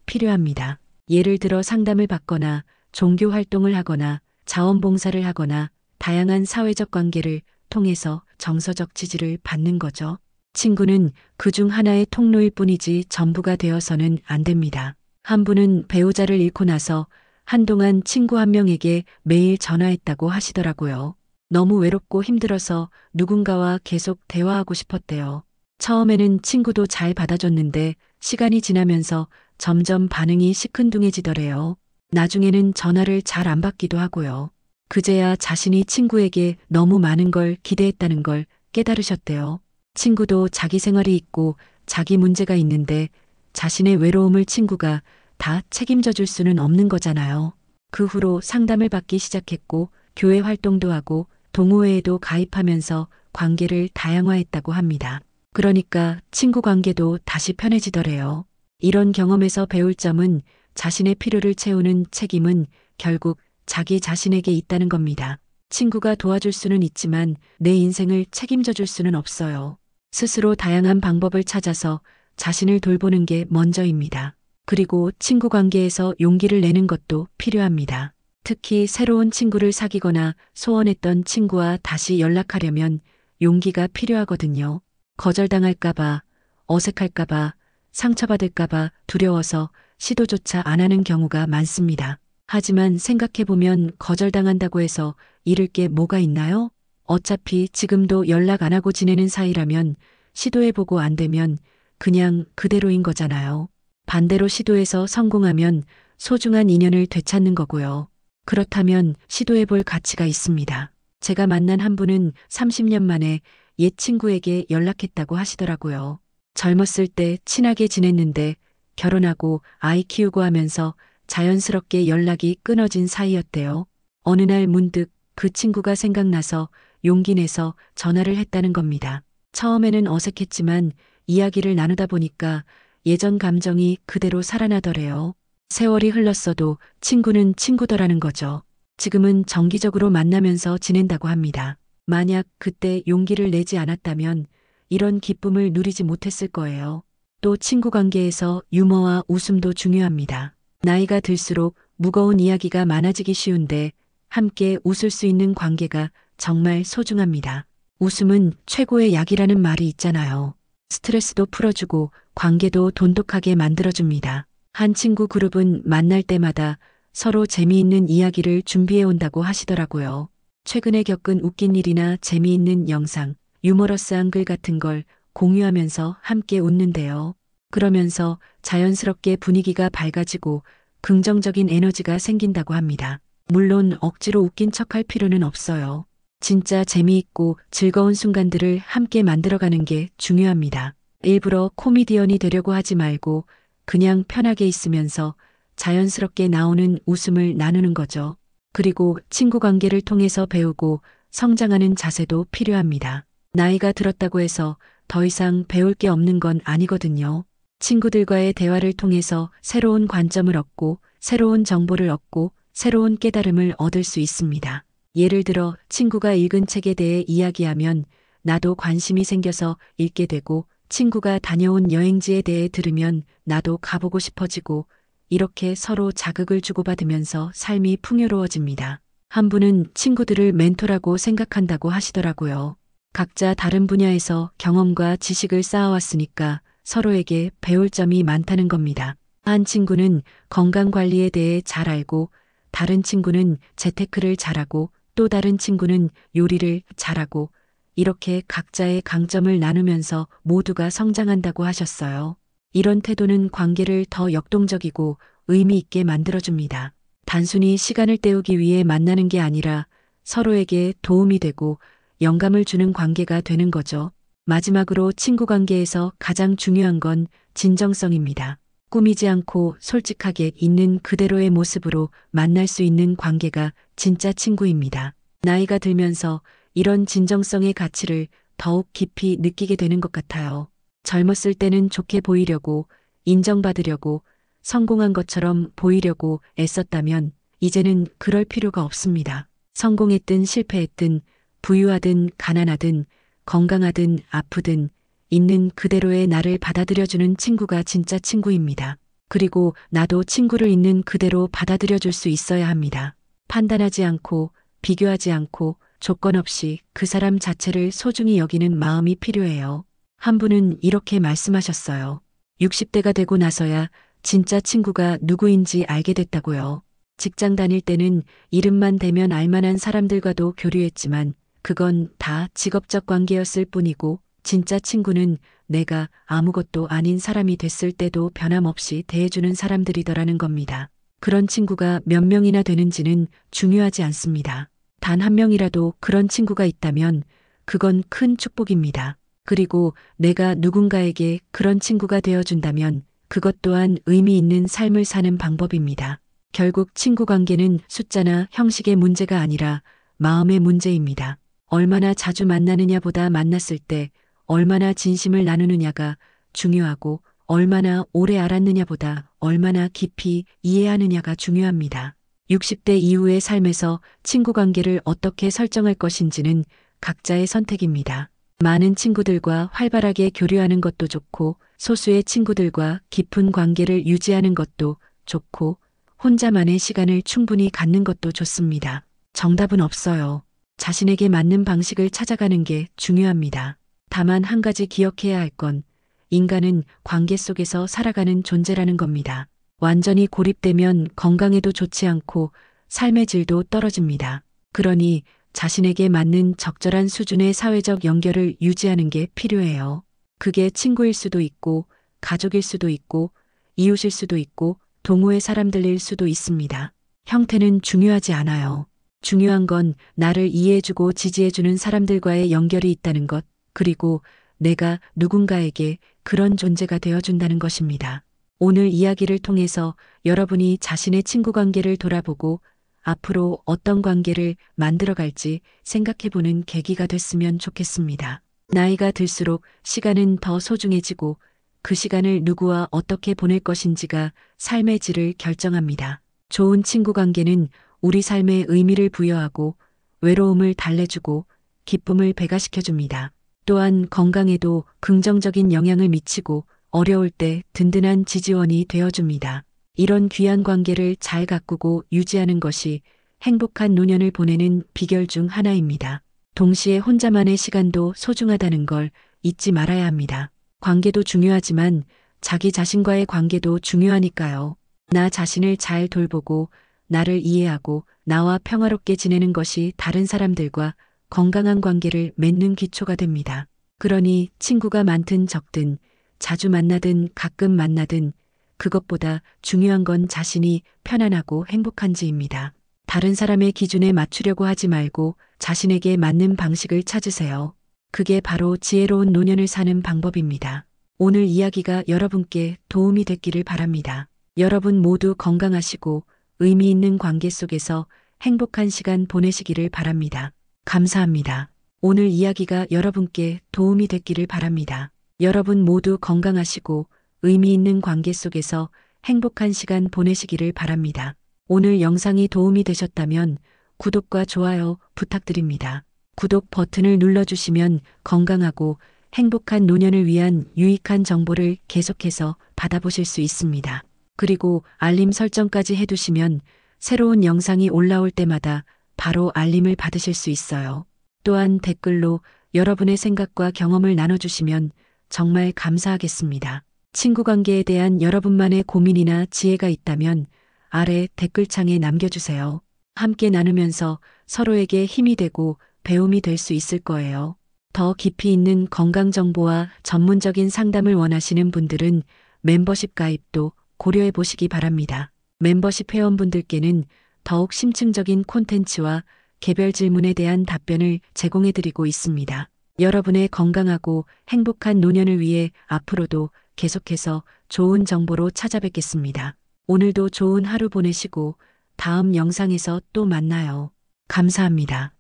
필요합니다. 예를 들어 상담을 받거나 종교 활동을 하거나 자원봉사를 하거나 다양한 사회적 관계를 통해서 정서적 지지를 받는 거죠. 친구는 그중 하나의 통로일 뿐이지 전부가 되어서는 안 됩니다. 한 분은 배우자를 잃고 나서 한동안 친구 한 명에게 매일 전화했다고 하시더라고요. 너무 외롭고 힘들어서 누군가와 계속 대화하고 싶었대요. 처음에는 친구도 잘 받아줬는데 시간이 지나면서 점점 반응이 시큰둥해지더래요. 나중에는 전화를 잘 안 받기도 하고요. 그제야 자신이 친구에게 너무 많은 걸 기대했다는 걸 깨달으셨대요. 친구도 자기 생활이 있고 자기 문제가 있는데 자신의 외로움을 친구가 다 책임져 줄 수는 없는 거잖아요. 그 후로 상담을 받기 시작했고 교회 활동도 하고 동호회에도 가입하면서 관계를 다양화했다고 합니다. 그러니까 친구 관계도 다시 편해지더래요. 이런 경험에서 배울 점은 자신의 필요를 채우는 책임은 결국 자기 자신에게 있다는 겁니다. 친구가 도와줄 수는 있지만 내 인생을 책임져 줄 수는 없어요. 스스로 다양한 방법을 찾아서 자신을 돌보는 게 먼저입니다. 그리고 친구 관계에서 용기를 내는 것도 필요합니다. 특히 새로운 친구를 사귀거나 소원했던 친구와 다시 연락하려면 용기가 필요하거든요. 거절당할까봐, 어색할까봐, 상처받을까봐 두려워서 시도조차 안 하는 경우가 많습니다. 하지만 생각해보면 거절당한다고 해서 잃을 게 뭐가 있나요? 어차피 지금도 연락 안 하고 지내는 사이라면 시도해보고 안 되면 그냥 그대로인 거잖아요. 반대로 시도해서 성공하면 소중한 인연을 되찾는 거고요. 그렇다면 시도해볼 가치가 있습니다. 제가 만난 한 분은 30년 만에 옛 친구에게 연락했다고 하시더라고요. 젊었을 때 친하게 지냈는데 결혼하고 아이 키우고 하면서 자연스럽게 연락이 끊어진 사이였대요. 어느 날 문득 그 친구가 생각나서 용기 내서 전화를 했다는 겁니다. 처음에는 어색했지만 이야기를 나누다 보니까 예전 감정이 그대로 살아나더래요. 세월이 흘렀어도 친구는 친구더라는 거죠. 지금은 정기적으로 만나면서 지낸다고 합니다. 만약 그때 용기를 내지 않았다면 이런 기쁨을 누리지 못했을 거예요. 또 친구 관계에서 유머와 웃음도 중요합니다. 나이가 들수록 무거운 이야기가 많아지기 쉬운데 함께 웃을 수 있는 관계가 정말 소중합니다. 웃음은 최고의 약이라는 말이 있잖아요. 스트레스도 풀어주고 관계도 돈독하게 만들어줍니다. 한 친구 그룹은 만날 때마다 서로 재미있는 이야기를 준비해 온다고 하시더라고요. 최근에 겪은 웃긴 일이나 재미있는 영상, 유머러스한 글 같은 걸 공유하면서 함께 웃는데요. 그러면서 자연스럽게 분위기가 밝아지고 긍정적인 에너지가 생긴다고 합니다. 물론 억지로 웃긴 척할 필요는 없어요. 진짜 재미있고 즐거운 순간들을 함께 만들어가는 게 중요합니다. 일부러 코미디언이 되려고 하지 말고 그냥 편하게 있으면서 자연스럽게 나오는 웃음을 나누는 거죠. 그리고 친구 관계를 통해서 배우고 성장하는 자세도 필요합니다. 나이가 들었다고 해서 더 이상 배울 게 없는 건 아니거든요. 친구들과의 대화를 통해서 새로운 관점을 얻고 새로운 정보를 얻고 새로운 깨달음을 얻을 수 있습니다. 예를 들어 친구가 읽은 책에 대해 이야기하면 나도 관심이 생겨서 읽게 되고 친구가 다녀온 여행지에 대해 들으면 나도 가보고 싶어지고 이렇게 서로 자극을 주고받으면서 삶이 풍요로워집니다. 한 분은 친구들을 멘토라고 생각한다고 하시더라고요. 각자 다른 분야에서 경험과 지식을 쌓아왔으니까 서로에게 배울 점이 많다는 겁니다. 한 친구는 건강관리에 대해 잘 알고 다른 친구는 재테크를 잘하고 또 다른 친구는 요리를 잘하고 이렇게 각자의 강점을 나누면서 모두가 성장한다고 하셨어요. 이런 태도는 관계를 더 역동적이고 의미 있게 만들어줍니다. 단순히 시간을 때우기 위해 만나는 게 아니라 서로에게 도움이 되고 영감을 주는 관계가 되는 거죠. 마지막으로 친구 관계에서 가장 중요한 건 진정성입니다. 꾸미지 않고 솔직하게 있는 그대로의 모습으로 만날 수 있는 관계가 진짜 친구입니다. 나이가 들면서 이런 진정성의 가치를 더욱 깊이 느끼게 되는 것 같아요. 젊었을 때는 좋게 보이려고, 인정받으려고, 성공한 것처럼 보이려고 애썼다면 이제는 그럴 필요가 없습니다. 성공했든 실패했든 부유하든 가난하든 건강하든 아프든 있는 그대로의 나를 받아들여주는 친구가 진짜 친구입니다. 그리고 나도 친구를 있는 그대로 받아들여줄 수 있어야 합니다. 판단하지 않고 비교하지 않고 조건 없이 그 사람 자체를 소중히 여기는 마음이 필요해요. 한 분은 이렇게 말씀하셨어요. 60대가 되고 나서야 진짜 친구가 누구인지 알게 됐다고요. 직장 다닐 때는 이름만 대면 알만한 사람들과도 교류했지만 그건 다 직업적 관계였을 뿐이고 진짜 친구는 내가 아무것도 아닌 사람이 됐을 때도 변함없이 대해주는 사람들이더라는 겁니다. 그런 친구가 몇 명이나 되는지는 중요하지 않습니다. 단 한 명이라도 그런 친구가 있다면 그건 큰 축복입니다. 그리고 내가 누군가에게 그런 친구가 되어준다면 그것 또한 의미 있는 삶을 사는 방법입니다. 결국 친구 관계는 숫자나 형식의 문제가 아니라 마음의 문제입니다. 얼마나 자주 만나느냐보다 만났을 때 얼마나 진심을 나누느냐가 중요하고 얼마나 오래 알았느냐보다 얼마나 깊이 이해하느냐가 중요합니다. 60대 이후의 삶에서 친구 관계를 어떻게 설정할 것인지는 각자의 선택입니다. 많은 친구들과 활발하게 교류하는 것도 좋고 소수의 친구들과 깊은 관계를 유지하는 것도 좋고 혼자만의 시간을 충분히 갖는 것도 좋습니다. 정답은 없어요. 자신에게 맞는 방식을 찾아가는 게 중요합니다. 다만 한 가지 기억해야 할 건 인간은 관계 속에서 살아가는 존재라는 겁니다. 완전히 고립되면 건강에도 좋지 않고 삶의 질도 떨어집니다. 그러니 자신에게 맞는 적절한 수준의 사회적 연결을 유지하는 게 필요해요. 그게 친구일 수도 있고 가족일 수도 있고 이웃일 수도 있고 동호회 사람들일 수도 있습니다. 형태는 중요하지 않아요. 중요한 건 나를 이해해주고 지지해주는 사람들과의 연결이 있다는 것, 그리고 내가 누군가에게 그런 존재가 되어준다는 것입니다. 오늘 이야기를 통해서 여러분이 자신의 친구 관계를 돌아보고 앞으로 어떤 관계를 만들어갈지 생각해보는 계기가 됐으면 좋겠습니다. 나이가 들수록 시간은 더 소중해지고 그 시간을 누구와 어떻게 보낼 것인지가 삶의 질을 결정합니다. 좋은 친구 관계는 우리 삶에 의미를 부여하고 외로움을 달래주고 기쁨을 배가시켜줍니다. 또한 건강에도 긍정적인 영향을 미치고 어려울 때 든든한 지지원이 되어줍니다. 이런 귀한 관계를 잘 가꾸고 유지하는 것이 행복한 노년을 보내는 비결 중 하나입니다. 동시에 혼자만의 시간도 소중하다는 걸 잊지 말아야 합니다. 관계도 중요하지만 자기 자신과의 관계도 중요하니까요. 나 자신을 잘 돌보고 나를 이해하고 나와 평화롭게 지내는 것이 다른 사람들과 건강한 관계를 맺는 기초가 됩니다. 그러니 친구가 많든 적든 자주 만나든 가끔 만나든 그것보다 중요한 건 자신이 편안하고 행복한지입니다. 다른 사람의 기준에 맞추려고 하지 말고 자신에게 맞는 방식을 찾으세요. 그게 바로 지혜로운 노년을 사는 방법입니다. 오늘 이야기가 여러분께 도움이 됐기를 바랍니다. 여러분 모두 건강하시고 의미 있는 관계 속에서 행복한 시간 보내시기를 바랍니다. 감사합니다. 오늘 이야기가 여러분께 도움이 됐기를 바랍니다. 여러분 모두 건강하시고 의미 있는 관계 속에서 행복한 시간 보내시기를 바랍니다. 오늘 영상이 도움이 되셨다면 구독과 좋아요 부탁드립니다. 구독 버튼을 눌러주시면 건강하고 행복한 노년을 위한 유익한 정보를 계속해서 받아보실 수 있습니다. 그리고 알림 설정까지 해두시면 새로운 영상이 올라올 때마다 바로 알림을 받으실 수 있어요. 또한 댓글로 여러분의 생각과 경험을 나눠주시면 정말 감사하겠습니다. 친구 관계에 대한 여러분만의 고민이나 지혜가 있다면 아래 댓글창에 남겨주세요. 함께 나누면서 서로에게 힘이 되고 배움이 될 수 있을 거예요. 더 깊이 있는 건강 정보와 전문적인 상담을 원하시는 분들은 멤버십 가입도 고려해 보시기 바랍니다. 멤버십 회원분들께는 더욱 심층적인 콘텐츠와 개별 질문에 대한 답변을 제공해 드리고 있습니다. 여러분의 건강하고 행복한 노년을 위해 앞으로도 계속해서 좋은 정보로 찾아뵙겠습니다. 오늘도 좋은 하루 보내시고 다음 영상에서 또 만나요. 감사합니다.